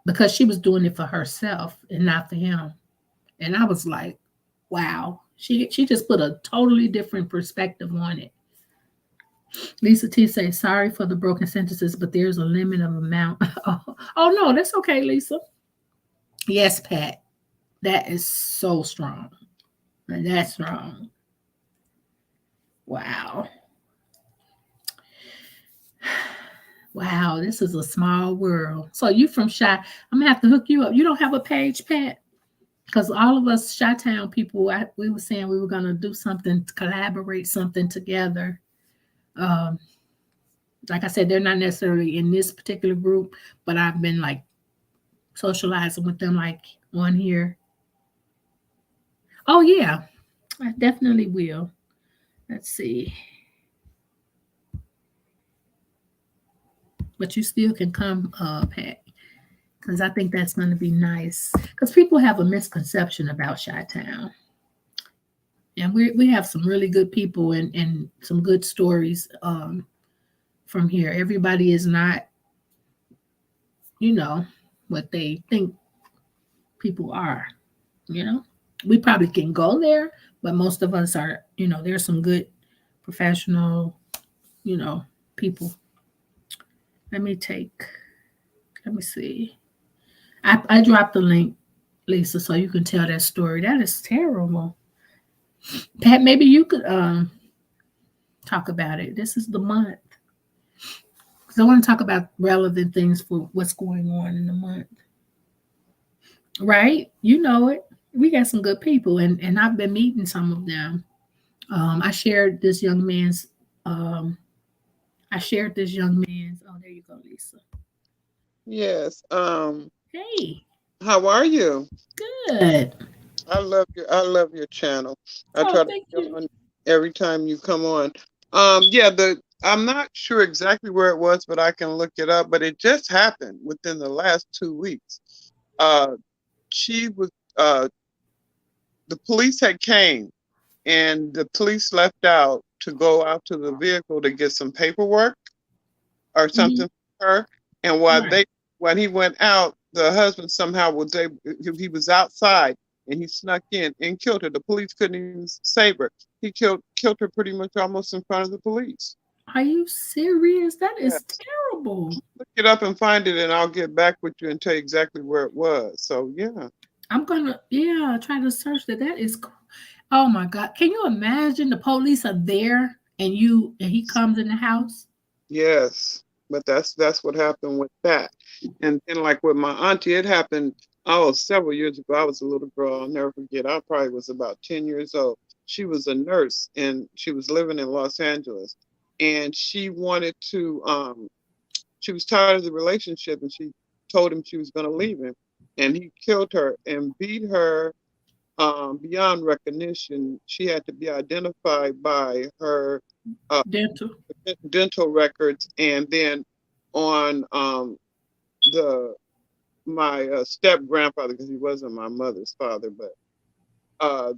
because she was doing it for herself and not for him. And I was like, wow. She just put a totally different perspective on it. Lisa T says, sorry for the broken sentences, but there's a limit of amount. Oh no, that's okay, Lisa. Yes, Pat. That is so strong. That's strong. Wow. Wow, this is a small world. So you from Chi? I'm gonna have to hook you up. You don't have a page, Pat? Because all of us Chi-town people, we were saying we were gonna do something, collaborate something together. Um, like I said, they're not necessarily in this particular group, but I've been like socializing with them, like on here. Oh yeah, I definitely will. Let's see. But you still can come, Pat, because I think that's going to be nice. Because people have a misconception about Chi-town, and we have some really good people and some good stories from here. Everybody is not, you know, what they think people are. You know, we probably can go there, but most of us are. You know, there's some good professional, people. Let me take. Let me see. I dropped the link, Lisa, so you can tell that story. That is terrible. Pat, maybe you could talk about it. This is the month. Because I want to talk about relevant things for what's going on in the month. Right? You know it. We got some good people, and I've been meeting some of them. I shared this young man's. I shared this young man's. Oh, there you go, Lisa. Yes. Hey, How are you? good. I love your channel. I Oh, try to thank be you. on every time you come on. Yeah, I'm not sure exactly where it was, but I can look it up. But it just happened within the last 2 weeks. Uh, she was uh the police had came and the police left out to go out to the vehicle to get some paperwork or Mhm. something for her. And Right. when he went out, the husband somehow was able. He was outside and he snuck in and killed her. The police couldn't even save her. He killed her pretty much almost in front of the police. Are you serious? That is Yes. terrible. Look it up and find it, and I'll get back with you and tell you exactly where it was. So yeah. I'm gonna, yeah, try to search that. That is, oh my God. Can you imagine the police are there and he comes in the house? Yes, but that's what happened with that. And then like with my auntie, it happened oh several years ago. I was a little girl. I'll never forget. I probably was about 10 years old. She was a nurse and she was living in Los Angeles. And she was tired of the relationship and she told him she was gonna leave him. And he killed her and beat her beyond recognition. She had to be identified by her uh, Dental. dental records, and then on the my step grandfather, because he wasn't my mother's father, but uh,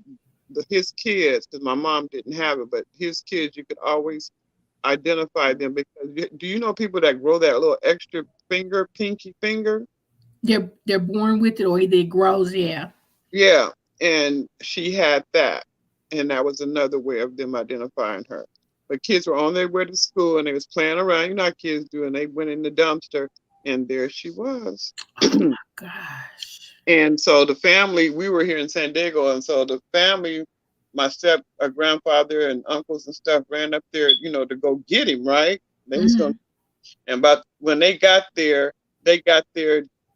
his kids, because my mom didn't have it, but his kids, you could always identify them because do you know people that grow that little extra finger, pinky finger? They're born with it or either it grows, yeah. Yeah, and she had that, and that was another way of them identifying her. But kids were on their way to school and they was playing around. You know how kids do, and they went in the dumpster, and there she was. Oh my gosh. And so the family, we were here in San Diego, and so the family, my step grandfather and uncles and stuff ran up there, to go get him. Right? They was going, Mhm. and but when they got there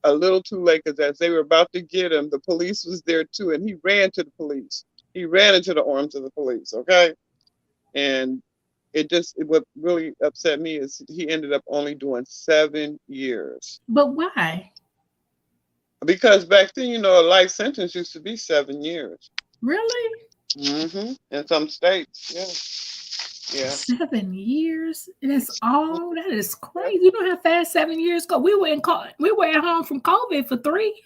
a little too late because as they were about to get him, the police was there too, and he ran to the police. He ran into the arms of the police. Okay, and what really upset me is he ended up only doing 7 years But why? because back then, a life sentence used to be 7 years. Really? In some states, yeah, yeah. 7 years? That's all? That is Yeah. crazy. You know how fast 7 years go? We were at home from COVID for three.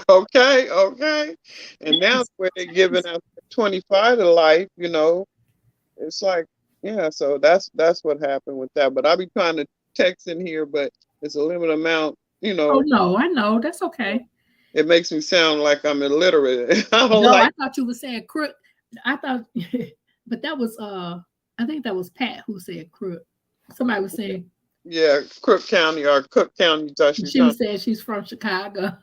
Okay, okay. And That now is where they're giving crazy. out 25 to life, it's like, Yeah, so that's what happened with that. But I be trying to text in here, but it's a limited amount. Oh no, I know. That's okay. It makes me sound like I'm illiterate. I don't No, like. I thought you were saying crook. I thought but that was I think that was Pat who said crook. Somebody was saying Yeah, Cook County or Cook County. Thought she was she trying. was saying she's from Chicago.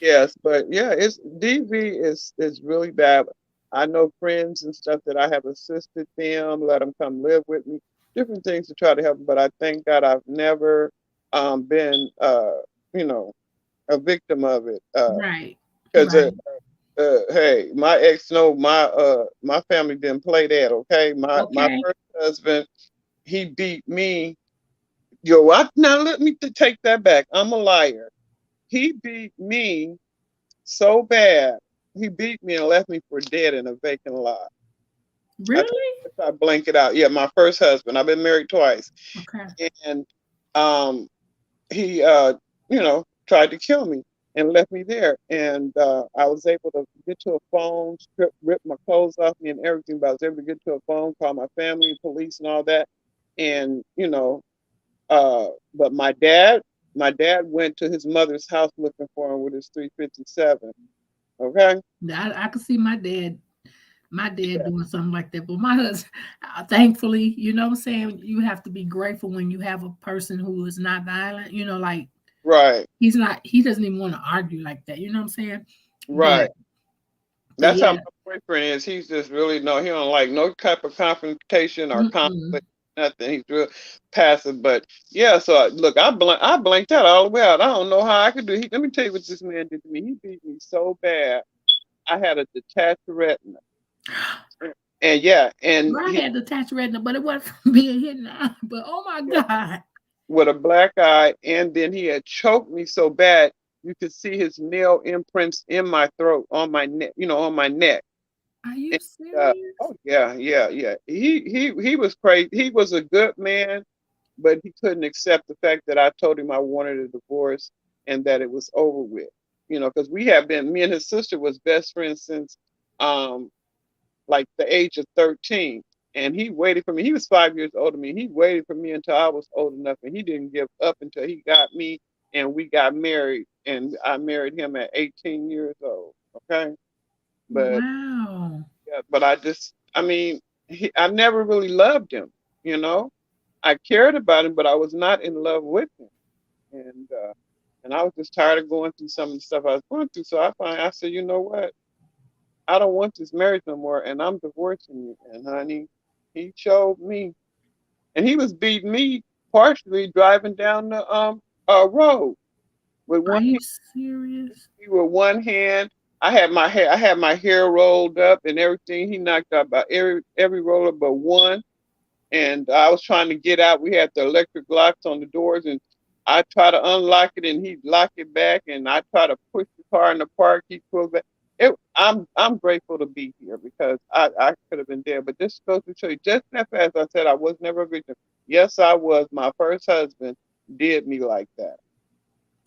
Yes, but yeah, it's DV is really bad. I know friends and stuff that I have assisted them, let them come live with me, different things to try to help 'em, but I thank God I've never been you know a victim of it. Right. Because Right. hey, my ex, no, my family didn't play that. Okay, my Okay. first husband, he beat me. Yo, what? Now let me take that back. I'm a liar. He beat me so bad. He beat me and left me for dead in a vacant lot. I told Really? you if I blank it out. Yeah, my first husband. I've been married twice, Okay. and um, he tried to kill me and left me there. And I was able to get to a phone, rip my clothes off me and everything. But I was able to get to a phone, call my family, police, and all that. And but my dad went to his mother's house looking for him with his 357. Okay. I could see my dad doing something like that. But my husband, thankfully, you know what I'm saying? You have to be grateful when you have a person who is not violent, like Right. he doesn't even want to argue like that, you know what I'm saying? Right. But That's how yeah, my boyfriend is. He's just really no. He don't like no type of confrontation or mm-mm. conflict. Nothing. He's real passive. But yeah. So look, I blanked out all the way out. I don't know how I could do. Let me tell you what this man did to me. He beat me so bad. I had a detached retina. And yeah, and I he had detached retina, but it wasn't from being hit in the eye. But oh my God. with a black eye, and then he had choked me so bad you could see his nail imprints in my throat, on my neck, on my neck. Are you And, serious? oh yeah, yeah, yeah. He was crazy. He was a good man, but he couldn't accept the fact that I told him I wanted a divorce and that it was over with. Because me and his sister was best friends since um like the age of 13. And he waited for me. He was 5 years older than me. He waited for me until I was old enough, and he didn't give up until he got me, and we got married. And I married him at 18 years old. Okay, but Wow. yeah, but I mean, I never really loved him. You know, I cared about him, but I was not in love with him. And I was just tired of going through some of the stuff I was going through. So I said, you know what? I don't want this marriage no more, and I'm divorcing you. And honey, he showed me, and he was beating me partially driving down the road with Are one you hand. serious? With one hand, I had my hair rolled up and everything. He knocked out about every roller but one, and I was trying to get out. We had the electric locks on the doors, and I try to unlock it, and he lock it back, and I try to push the car in the park. He pulled back. I'm grateful to be here because I could have been dead. But this goes to show you, just that fast. I said I was never a victim. Yes, I was. My first husband did me like that.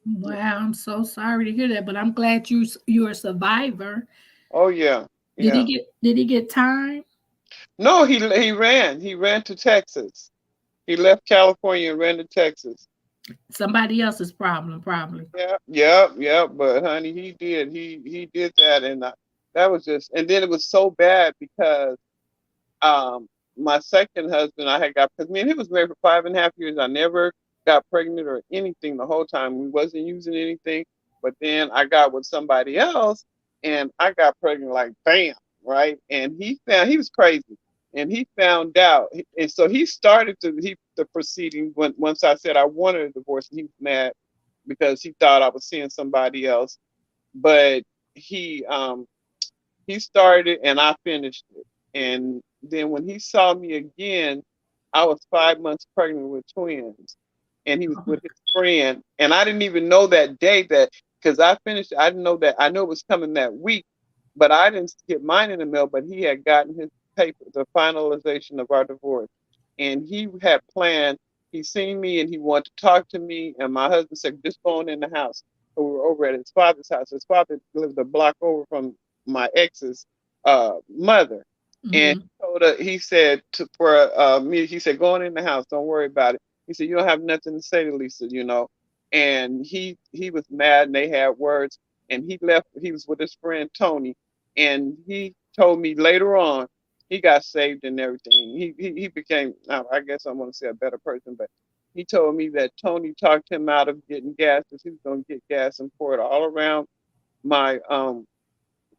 Wow, I'm so sorry to hear that, but I'm glad you're a survivor. Oh yeah, yeah. Did he get time? No, he ran. He ran to Texas. He left California and ran to Texas. Somebody else's problem, probably. Yeah, yeah, yeah. But honey, he did. He did that, and that was just. And then it was so bad because um my second husband I had got, because me and him was married for 5.5 years. I never got pregnant or anything the whole time. We wasn't using anything. But then I got with somebody else, and I got pregnant like bam, right? And he was crazy, and he found out, and so he started the proceeding when once I said I wanted a divorce, and he was mad because he thought I was seeing somebody else. But he um he started and I finished it. And then when he saw me again, I was 5 months pregnant with twins. And he was with his friend. And I didn't even know that day that, because I finished, I didn't know that, I knew it was coming that week, but I didn't get mine in the mail. But he had gotten his paper, the finalization of our divorce. And he had planned, he seen me and he wanted to talk to me. And my husband said, just go on in the house. So we were over at his father's house. His father lived a block over from my ex's mother. And Mhm. he said for me, he said, going in the house, don't worry about it. He said, you don't have nothing to say to Lisa. And he was mad and they had words and he left. He was with his friend Tony, and he told me later on he got saved and everything. He became, I guess I want to say, a better person, but he told me that Tony talked him out of getting gas because he was going to get gas and pour it all around my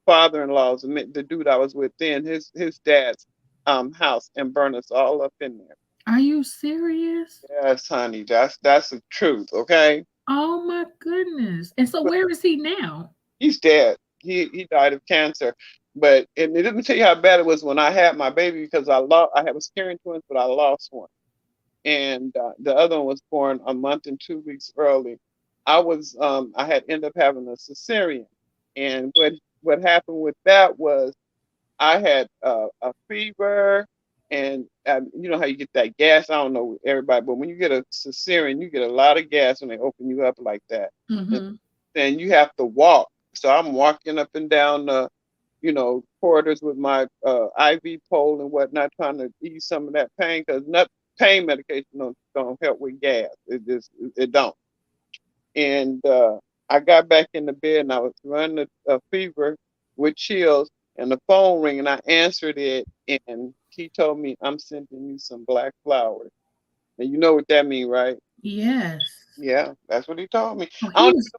father-in-law's, the dude I was with then, his dad's house, and burn us all up in there. Are you serious? Yes, honey, that's the truth. Okay, Oh my goodness. And so but where is he now? he's dead. He died of cancer. But and let me tell you how bad it was when I had my baby, because I was carrying twins, but I lost one, and the other one was born a month and 2 weeks early. I had ended up having a cesarean, and what happened with that was I had a fever, and you know how you get that gas. I don't know everybody, but when you get a cesarean, you get a lot of gas when they open you up like that, and Mhm. then you have to walk. So I'm walking up and down the, corridors with my IV pole and whatnot, trying to ease some of that pain, because not pain medication don't help with gas. It don't. And I got back in the bed and I was running a fever with chills, and the phone ring, and I answered it, and he told me, I'm sending you some black flowers. And you know what that means, right? Yes. Yeah, that's what he told me. Oh, I he don't was.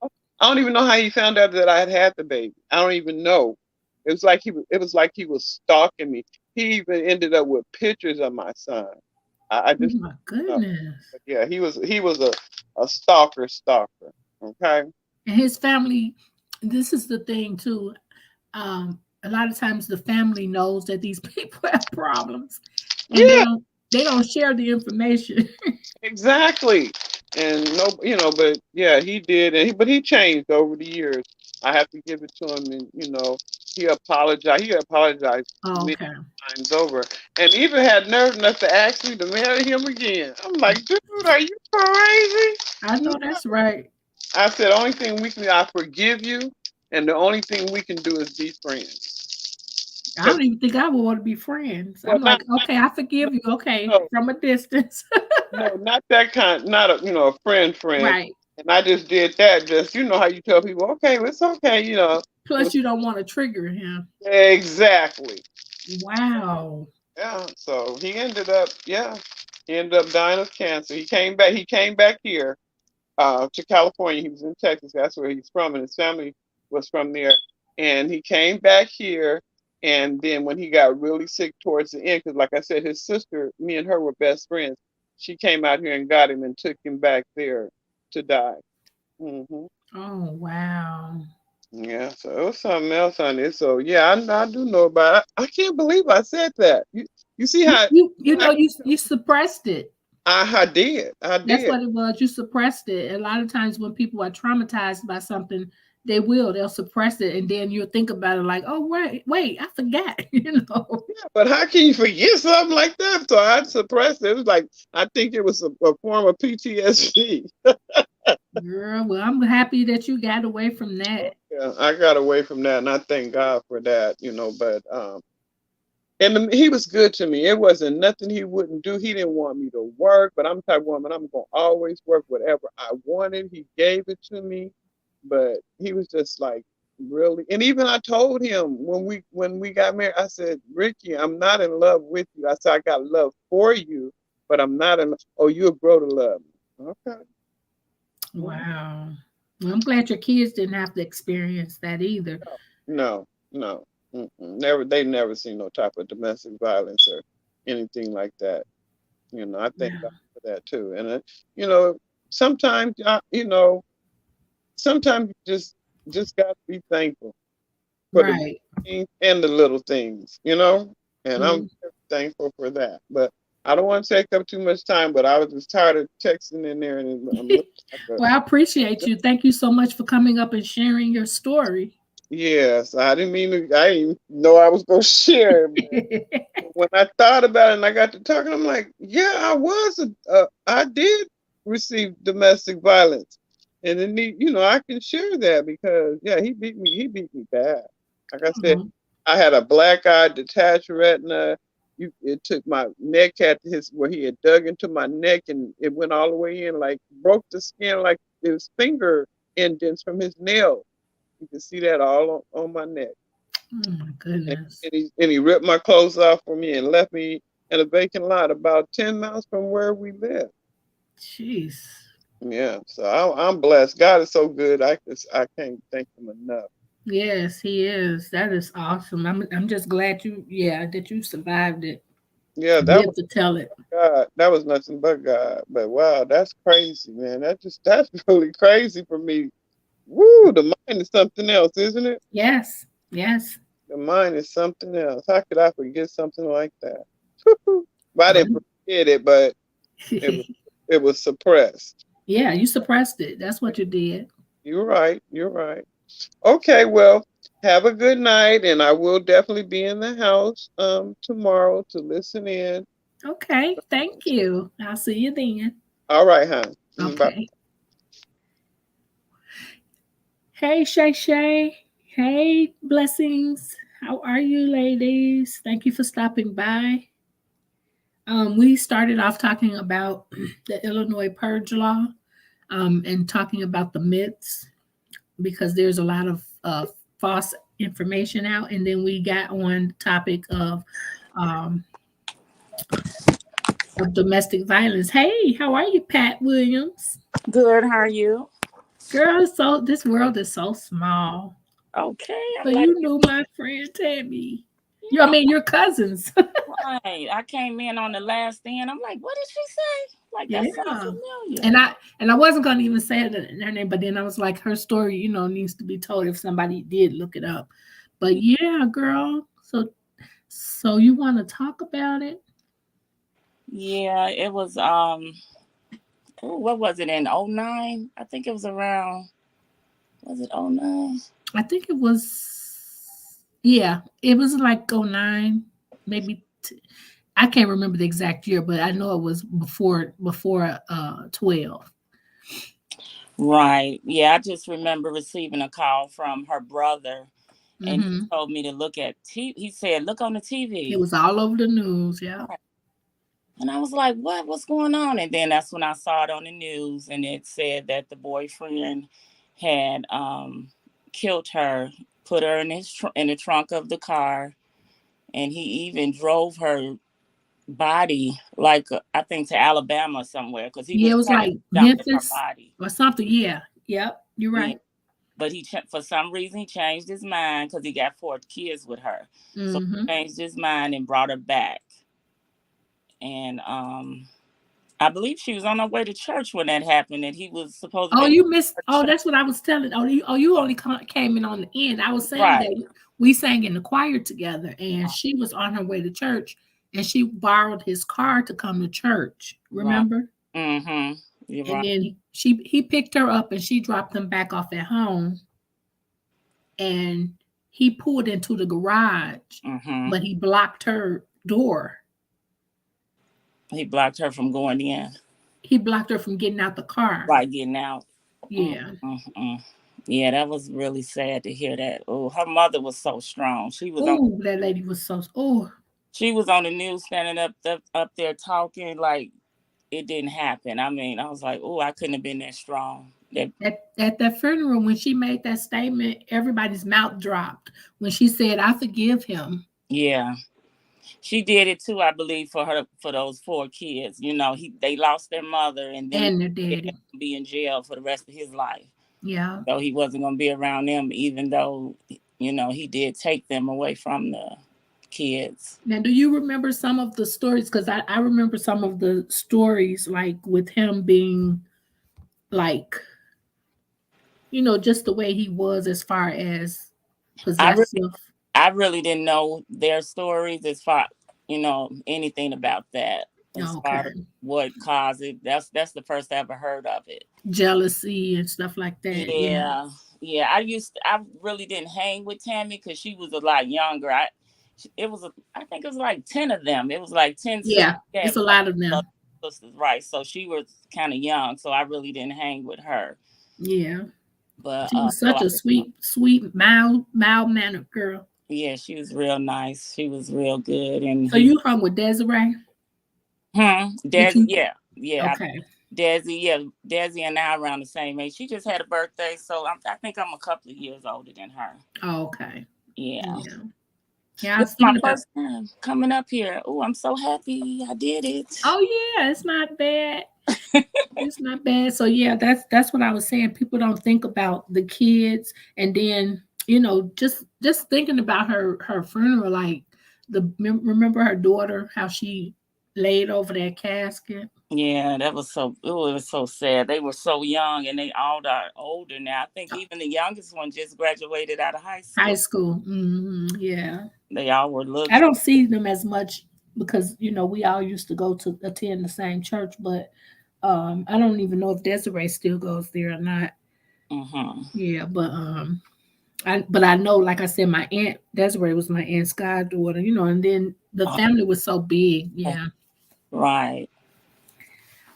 I don't even know how he found out that I had the baby. I don't even know. It was like he was stalking me. He even ended up with pictures of my son. I Oh just my know. goodness. But yeah, he was a stalker. Okay. And his family, this is the thing too. A lot of times the family knows that these people have problems and Yeah, they don't share the information. exactly. And no, but yeah, he did, but he changed over the years. I have to give it to him, and he apologized. He apologized Oh, many okay. times over, and even had nerve enough to ask me to marry him again. I'm like, dude, are you crazy? I know that's right. I said, only thing I forgive you, and the only thing we can do is be friends. I 'Cause, don't even think I would want to be friends. well, I'm not like, okay, I forgive you. Okay, no, from a distance. no, not that kind, not a friend. Right. And I just did that. Just how you tell people, okay, it's okay. Plus, you don't want to trigger him. Exactly. Wow. Yeah. So he ended up dying of cancer. He came back. He came back here to California. He was in Texas. That's where he's from, and his family was from there. And he came back here. And then when he got really sick towards the end, because like I said, his sister, me and her were best friends. She came out here and got him and took him back there to die. Hmm. Oh, wow. Yeah, so it was something else on it. So yeah, I do know about it. I can't believe I said that. You see You, how you, you I, know, you suppressed it. I did. I That's did. what it was. You suppressed it. A lot of times when people are traumatized by something, they'll suppress it, and then you'll think about it like, oh wait, I forgot. Yeah, but how can you forget something like that? So I suppressed it. It was like I think it was a form of PTSD. Girl. Well, I'm happy that you got away from that. Yeah, I got away from that, and I thank God for that. But and he was good to me. It wasn't nothing he wouldn't do. He didn't want me to work, but I'm the type of woman, I'm gonna always work whatever I wanted. He gave it to me, but he was just like really. And even I told him when we got married, I said, Ricky, I'm not in love with you. I said I got love for you, but I'm not in. Oh, you'll grow to love me. Okay. Mhm. Wow. Well, I'm glad your kids didn't have to experience that either. No, no, mm-mm. Never. They never seen no type of domestic violence or anything like that. I thank God Yeah. for that too. And you know, sometimes, sometimes you just got to be thankful for the big Right. things and the little things. And I'm Mm. very thankful for that. But I don't want to take up too much time. But I was just tired of texting in there, and I'm looking like Well, I appreciate you. Thank you so much for coming up and sharing your story. yes. I didn't mean to. I didn't know I was gonna share it, but when I thought about it and I got to talking, I'm like, yeah, I did receive domestic violence, and then I can share that because yeah, he beat me bad. Like I said, Oh, I had a black eye, detached retina. It took my neck had his where he had dug into my neck and it went all the way in, like broke the skin, like his finger indents from his nail. You can see that all on my neck. Oh my And, goodness. and he ripped my clothes off for me and left me in a vacant lot about 10 miles from where we live. Jeez. Yeah, so I'm blessed. God is so good. I can't thank him enough. Yes, he is. That is awesome. I'm just glad that you survived it. Yeah, that Live was to tell it. God. That was nothing but God. But wow, that's crazy, man. That's really crazy for me. Woo, the mind is something else, isn't it? Yes. Yes. The mind is something else. How could I forget something like that? Well, I didn't Well, forget it, but it was it was suppressed. yeah, you suppressed it. That's what you did. You're right. You're right. Okay, well, have a good night, and I will definitely be in the house tomorrow to listen in. Okay. Thank you. I'll see you then. All right, hon. Bye. Okay. Hey, Shay Shay. Hey, blessings. How are you, ladies? Thank you for stopping by. We started off talking about the Illinois Purge law, and talking about the myths because there's a lot of false information out. And then we got on the topic um, of domestic violence. Hey, how are you, Pat Williams? Good, how are you? Girl, so this world is so small. Okay, So I'm like, you knew my friend Tammy. I mean, your cousins. right. I came in on the last thing and I'm like, what did she say? Like that sounds Yeah. familiar. And I wasn't gonna even say her name, but then I was like, her story, needs to be told if somebody did look it up. But yeah, girl. So you want to talk about it? Yeah, it was what was it in '09? I think it was around, was it '09? I think it was. Yeah, it was like '09, maybe. I can't remember the exact year, but I know it was before 12. Right. Yeah, I just remember receiving a call from her brother and he Mm-hmm. told me to look at TV. He said, look on the It TV. was all over the news. Yeah. Right. And I was like, what? What's going on? And then that's when I saw it on the news and it said that the boyfriend had killed her, put her in in the trunk of the car, and he even drove her body like I think to Alabama somewhere because he Yeah, was it was trying to like dump her Memphis body. or something. Yeah. Yep. You're Yeah. right. But for some reason he changed his mind because he got 4 kids with her. So Mm-hmm. he changed his mind and brought her back. And I believe she was on her way to church when that happened, and he was supposed to Oh, be you missed. at Oh, church. that's what I was telling. You only came in on the end. I was saying Right. that we sang in the choir together, and she was on her way to church, and she borrowed his car to come to church. Right. Remember? Mm-hmm. You're And right. then he picked her up, and she dropped him back off at home, and he pulled into the garage, Mm-hmm. but he blocked her door. He blocked her from going in. He blocked her from getting out the car. Right, getting out. Yeah. Mm-hmm. Yeah, that was really sad to hear that. Oh, her mother was so strong. Oh, that lady was so. Oh, She was on the news standing up there talking like it didn't happen. I mean, I was like, oh, I couldn't have been that strong. at that funeral, when she made that statement, everybody's mouth dropped when she said, "I forgive him." Yeah, she did it too. I believe for those 4 kids. They lost their mother, and then And their he had daddy. to be in jail for the rest of his life. Yeah. So he wasn't going to be around them, even though he did take them away from the kids. Now, do you remember some of the stories? Because I remember some of the stories, like with him being like, just the way he was as far as I really, possessive. I really didn't know their stories as far, anything about that. As far Okay. as what caused it, that's the first I ever heard of it. Jealousy and stuff like that. Yeah. Yeah, yeah. I really didn't hang with Tammy because she was a lot younger. I think it was like 10 of them. It was like 10 sisters. Yeah. Yeah, It's a lot of them. sisters, right? So she was kind of young, so I really didn't hang with her. Yeah. But She was such a sweet, mild mannered girl. Yeah, she was real nice. She was real good. And So you hung with Desiree? Did Desi, you? yeah. Okay. Desi and I around the same age. She just had a birthday, so I think I'm a couple of years older than her. Oh, okay. Yeah. Yeah. Yeah, I This was is my thinking about. first time coming up here. Oh, I'm so happy I did it. Oh yeah, it's not bad. It's not bad. So yeah, that's what I was saying. People don't think about the kids, and then just thinking about her funeral. Like remember her daughter, how she laid over that casket. Yeah, that was so. Oh, it was so sad. They were so young, and they all are older now. I think even the youngest one just graduated out of high High school. school. Yeah. They all were little. I don't see them as much because we all used to go to attend the same church, but I don't even know if Desiree still goes there or not. Mm-hmm. Yeah, but I know, like I said, my aunt Desiree was my aunt's goddaughter, and then the family was so big. Yeah. Right.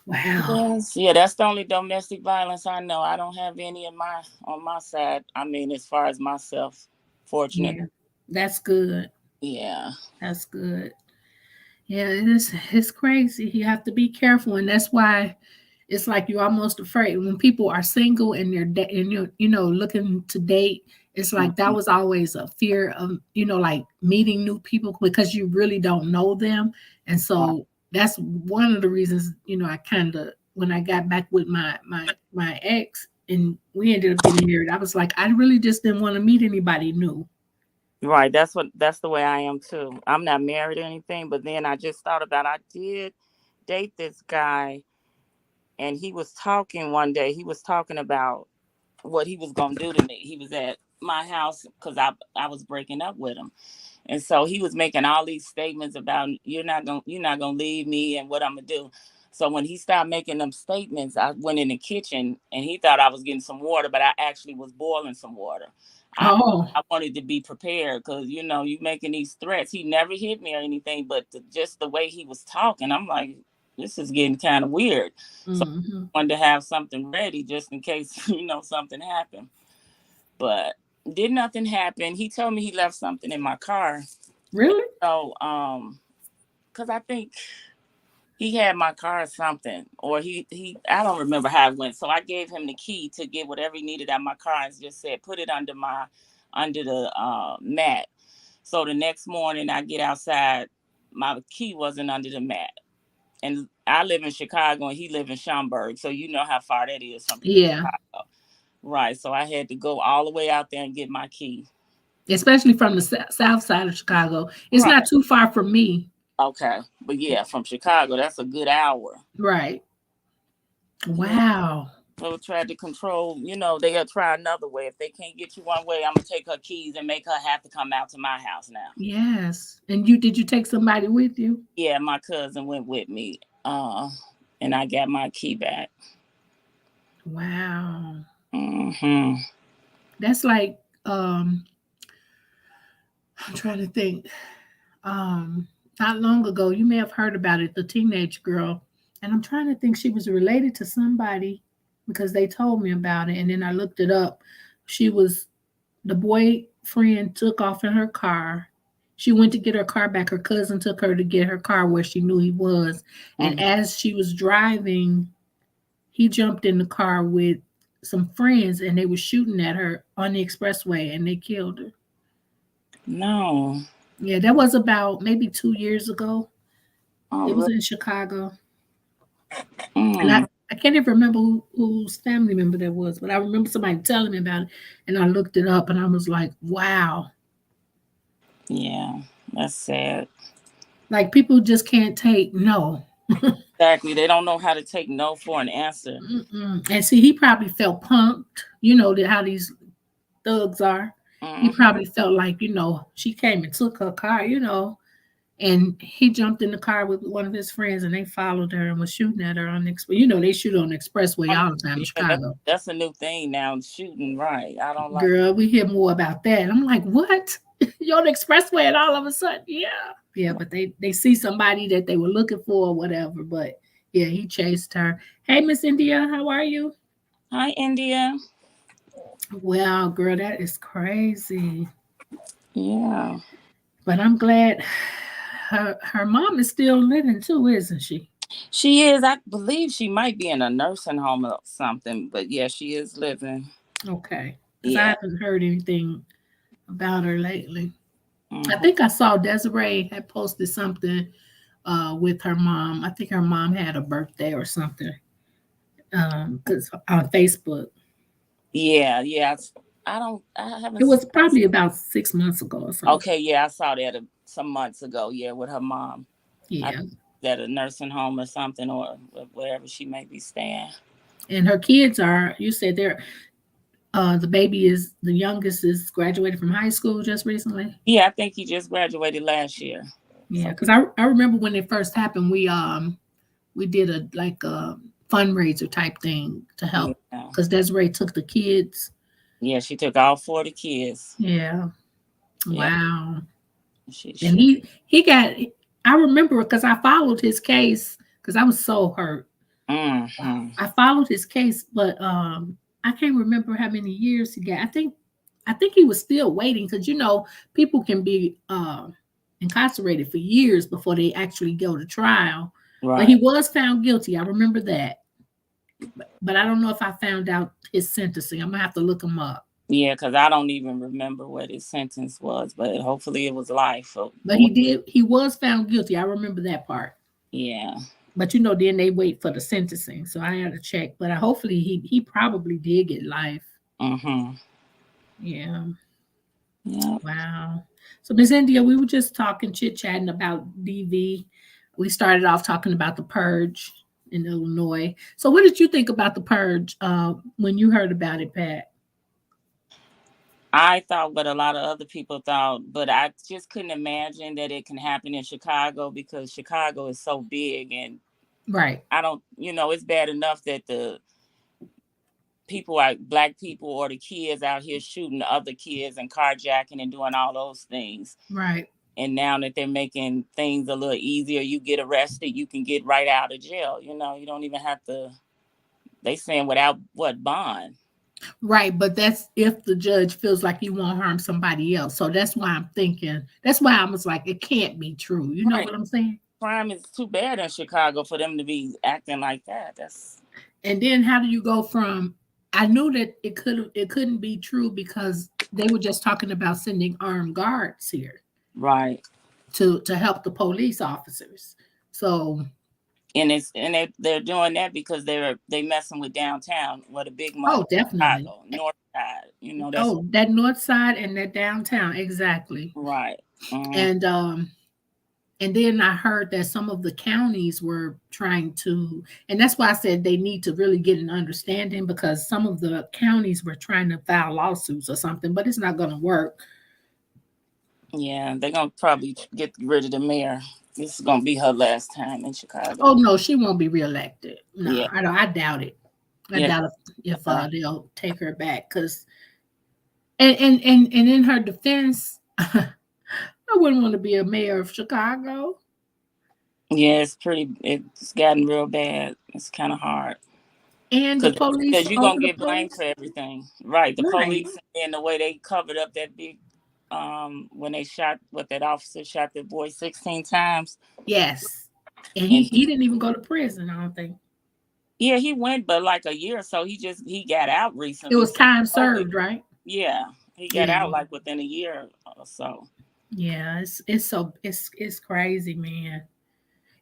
Wow. Yes. Yeah, that's the only domestic violence I know. I don't have any on my side. I mean, as far as myself, fortunate. Yeah. That's good. Yeah. That's good. Yeah, it's crazy. You have to be careful, and that's why it's like you're almost afraid when people are single and and you're looking to date. It's like that was always a fear of like meeting new people because you really don't know them, and so that's one of the reasons I kind of when I got back with my ex and we ended up getting married. I was like I really just didn't want to meet anybody new. Right. That's the way I am too. I'm not married or anything, but then I just thought about I did date this guy, and he was talking one day. He was talking about what he was gonna do to me. He was at my house because I was breaking up with him. And so he was making all these statements about you're not gonna leave me and what I'm gonna do. So when he started making them statements, I went in the kitchen and he thought I was getting some water, but I actually was boiling some water. I Oh. I wanted to be prepared because you making these threats. He never hit me or anything, but just the way he was talking, I'm like, this is getting kind of weird. So Hmm. I wanted to have something ready just in case something happened. But did nothing happen. He told me he left something in my car. Really? So, because I think he had my car or something, or I don't remember how it went. So I gave him the key to get whatever he needed out of my car and just said, put it under the mat. So the next morning I get outside, my key wasn't under the mat. And I live in Chicago and he live in Schaumburg. So you know how far that is from Yeah. Chicago. Right. So I had to go all the way out there and get my key. Especially from the south side of Chicago. It's Right. not too far from me. Okay. But yeah, from Chicago, that's a good hour. Right. Yeah. Wow. So try to control, they'll try another way. If they can't get you one way, I'm gonna take her keys and make her have to come out to my house now. Yes. And did you take somebody with you? Yeah, my cousin went with me. And I got my key back. Wow. Mm-hmm. That's like I'm trying to think. Not long ago, you may have heard about it, the teenage girl. And I'm trying to think she was related to somebody because they told me about it. And then I looked it up. The boyfriend took off in her car. She went to get her car back. Her cousin took her to get her car where she knew he was. And Mm-hmm. as she was driving, he jumped in the car with some friends and they were shooting at her on the expressway and they killed her. No. Yeah, that was about maybe 2 years ago. Oh, It was really? in Chicago. And Mm. I can't even remember whose family member that was, but I remember somebody telling me about it. And I looked it up and I was like, wow. Yeah, that's sad. Like people just can't take no. Exactly. They don't know how to take no for an answer. Mm-mm. And see, he probably felt punked. You know how these thugs are. He Mm-hmm. probably felt like, she came and took her car, and he jumped in the car with one of his friends and they followed her and was shooting at her on the they shoot on the expressway all the time in Yeah, Chicago. that's a new thing now. Shooting, right? I don't like. Girl, we hear more about that. I'm like, what? You're on the expressway and all of a sudden, yeah. But they see somebody that they were looking for or whatever. But yeah, he chased her. Hey, Miss India, how are you? Hi, India. Wow, girl, that is crazy. Yeah. But I'm glad her mom is still living too, isn't she? She is. I believe she might be in a nursing home or something, but yeah, she is living. Okay, because I Yeah. haven't heard anything about her lately. I Mhm. think I saw Desiree had posted something with her mom. I think her mom had a birthday or something. Cause on Facebook. Yeah, yeah. I don't. I It haven't. was probably about 6 months ago or something. Okay, yeah, I saw that some months ago. Yeah, with her mom. I Yeah. at a nursing home or something, or wherever she may be staying. And her kids are, you said they're, the youngest is graduated from high school just recently. Yeah, I think he just graduated last year. Yeah. So Cause I remember when it first happened, we did a fundraiser type thing to help. yeah, Cause Desiree took the kids. yeah, she took all 40 kids. Yeah. Yeah, Wow. And she. he got, I remember because I followed his case because I was so hurt. Mm-hmm. I followed his case, but I can't remember how many years he got. I think he was still waiting because people can be incarcerated for years before they actually go to trial. But he Right. was found guilty. I remember that, but I don't know if I found out his sentencing. I'm gonna have to look him up. Yeah, because I don't even remember what his sentence was, but hopefully it was life. But he was found guilty. I remember that part. Yeah. But then they wait for the sentencing, so I had to check. But hopefully he probably did get life. Mm-hmm. Yeah. Yeah. Wow. So Miss India, we were just talking, chit-chatting about DV. We started off talking about the purge in Illinois. So what did you think about the purge when you heard about it, Pat? I thought what a lot of other people thought, but I just couldn't imagine that it can happen in Chicago because Chicago is so big, and Right. I don't, it's bad enough that the people are black people or the kids out here shooting other kids and carjacking and doing all those things. Right. And now that they're making things a little easier, you get arrested, you can get right out of jail. You don't even have to, they saying without what bond. Right. But that's if the judge feels like you won't harm somebody else. So that's why I'm thinking, that's why I was like, it can't be true. You know Right. what I'm saying? Crime is too bad in Chicago for them to be acting like that. And then how do you go from I knew that it couldn't be true because they were just talking about sending armed guards here Right. to help the police officers. So And they're doing that because they messing with downtown, where the big money, definitely. Chicago, North Side. That's Oh, that north side and that downtown, exactly. right. Mm-hmm. And then I heard that some of the counties were trying to, and that's why I said they need to really get an understanding because some of the counties were trying to file lawsuits or something, but it's not going to work. Yeah, they're gonna probably get rid of the mayor. This is gonna be her last time in Chicago. Oh no, she won't be reelected. No, Yeah, I doubt it. I yeah, doubt if they'll take her back because and in her defense, I wouldn't want to be a mayor of Chicago. yeah. It's gotten real bad. It's kind of hard And the police because you're over gonna the get blamed police. for everything, right? The Right. police and the way they covered up that big, when they shot that officer shot that boy 16 times. Yes. And And he didn't even go to prison, I don't think. yeah, he went, but like a year or so. He got out It recently. was So time served, right? yeah, he got Yeah. out like within a year or so. Yeah, it's crazy, man.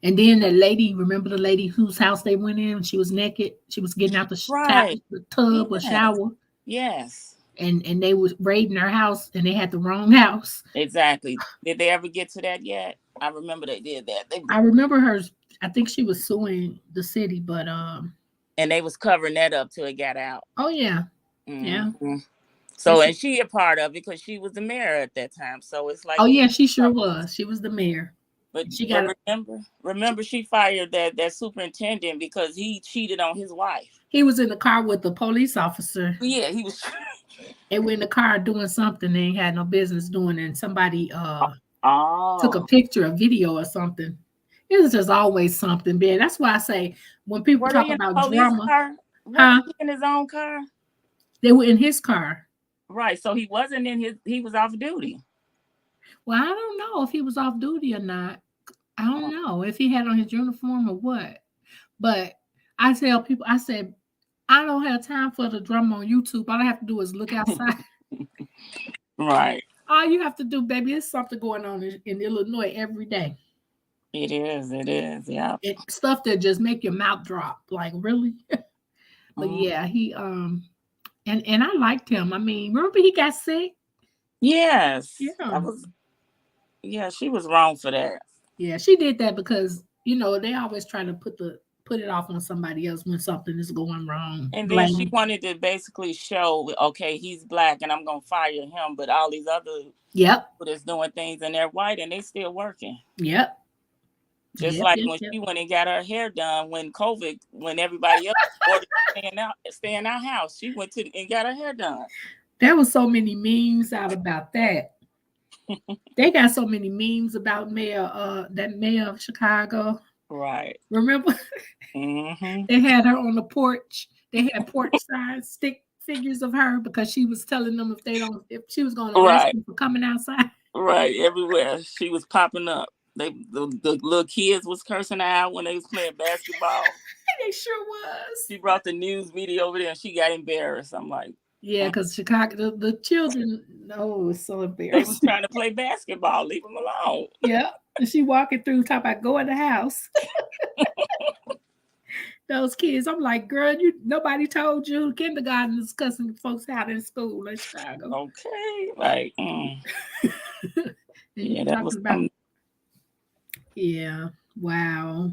And then that lady, remember the lady whose house they went in? She was naked. She was getting out Right. the tub or Yes. shower. Yes. And they was raiding her house and they had the wrong house. Exactly. Did they ever get to that yet? I remember they did that. I remember her. I think she was suing the city, but and they was covering that up till it got out. oh yeah, yeah. Mm-hmm. So and she a part of it because she was the mayor at that time. So it's like oh yeah, she sure was. She was the mayor. But she got remember she fired that superintendent because he cheated on his wife. He was in the car with the police officer. Yeah, he was. They were in the car doing something they had no business doing, and somebody took a Oh. picture, a video, or something. It was just always something, man. That's why I say when people Were talk they in about the police drama, car? Was he in his own car? They were in his car. Right. So he wasn't in his. He was off duty. Well, I don't know if he was off duty or not. I don't know if he had on his uniform or what. But I tell people, I said, I don't have time for the drama on YouTube. All I have to do is look outside. Right. All you have to do, baby, is something going on in Illinois every day. It is. It is. Yeah. Stuff that just make your mouth drop. Like, really? But yeah, he and I liked him. I mean, remember he got sick? Yes. Yeah. Yeah, she was wrong for that. Yeah, she did that because they always try to put it off on somebody else when something is going wrong. And then she wanted to basically show, okay, he's black and I'm gonna fire him, but all these other people that's doing things and they're white and they still working. Yep. Just like when she went and got her hair done when COVID, when everybody else ordered to stay in our house, she went to and got her hair done. There was so many memes out about that. They got so many memes about that mayor of Chicago. Right. Remember? Mm-hmm. They had her on the porch. They had porch signs, stick figures of her because she was telling them if she was going to arrest them for coming outside. Right, everywhere she was popping up. The little kids was cursing her out when they was playing basketball. They sure was. She brought the news media over there and she got embarrassed. I'm like, yeah, because Chicago, the children, it's so embarrassing. They was trying to play basketball. Leave them alone. Yeah, and she walking through, talking about go in the house. Those kids, I'm like, girl, nobody told you kindergarten is cussing folks out in school in Chicago. Okay, like, yeah, that was yeah, wow.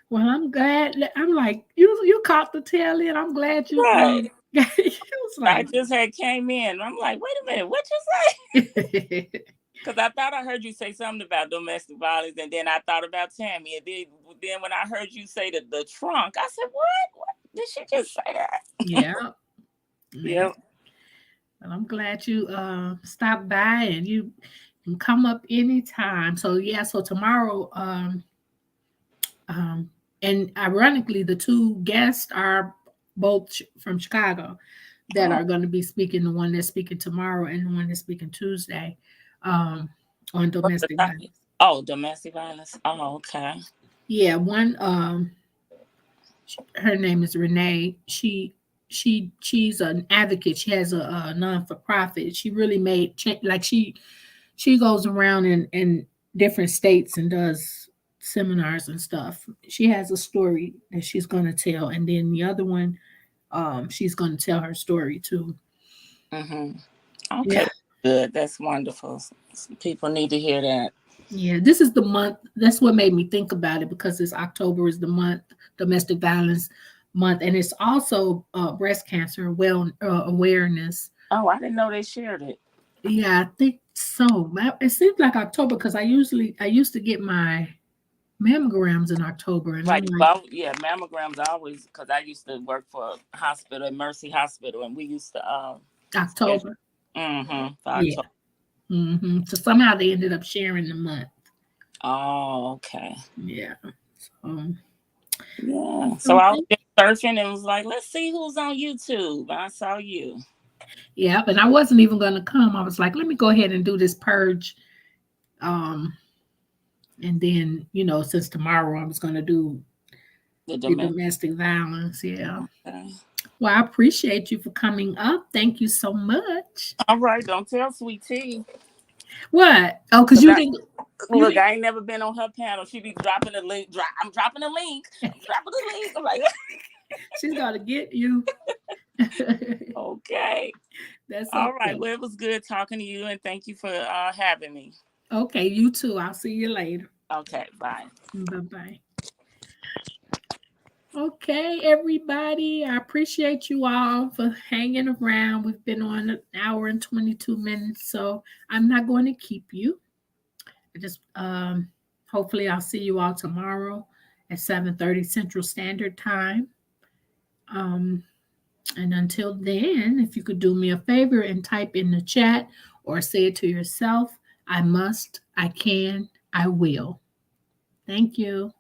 Well, I'm glad. I'm like, you caught the tail end. I'm glad you. Right. I just had came in. I'm like, wait a minute, what you say? Because I thought I heard you say something about domestic violence, and then I thought about Tammy, and then when I heard you say the trunk, I said, what did she just say that? Yeah. Yep. Well, I'm glad you stopped by, and you can come up anytime. So yeah, so tomorrow, and ironically, the two guests are both from Chicago that are going to be speaking. The one that's speaking tomorrow and the one that's speaking Tuesday on domestic violence. Oh, domestic violence. Oh, okay. Yeah, one. Her name is Renee. She's an advocate. She has a non-for-profit. She really made like she goes around in different states and does seminars and stuff. She has a story that she's going to tell, and then the other one, she's going to tell her story too. Mm-hmm. Okay, yeah. Good. That's wonderful. People need to hear that. Yeah, this is the month. That's what made me think about it, because it's October is the month, domestic violence month, and it's also breast cancer awareness. Oh, I didn't know they shared it. Yeah, I think so. It seems like October because I used to get my mammograms in October. And right. Yeah, mammograms always, because I used to work for a hospital, at Mercy Hospital, and we used to October. Mm-hmm. Yeah. Mm-hmm. So somehow they ended up sharing the month. Oh, okay. Yeah. Yeah. So I was just surfing and was like, let's see who's on YouTube. I saw you. Yeah, but I wasn't even going to come. I was like, let me go ahead and do this purge. And then, since tomorrow I was going to do the domestic violence. Yeah. Okay. Well, I appreciate you for coming up. Thank you so much. All right. Don't tell Sweet Tea. What? Oh, because you didn't. Look, I ain't never been on her panel. She be dropping the link. I'm dropping the link. I'm like, she's got to get you. Okay. That's all right. Well, it was good talking to you, and thank you for having me. Okay, you too. I'll see you later. Okay, bye. Bye-bye. Okay, everybody. I appreciate you all for hanging around. We've been on 1 hour and 22 minutes, so I'm not going to keep you. Just hopefully I'll see you all tomorrow at 7:30 Central Standard Time. And until then, if you could do me a favor and type in the chat or say it to yourself, I must, I can, I will. Thank you.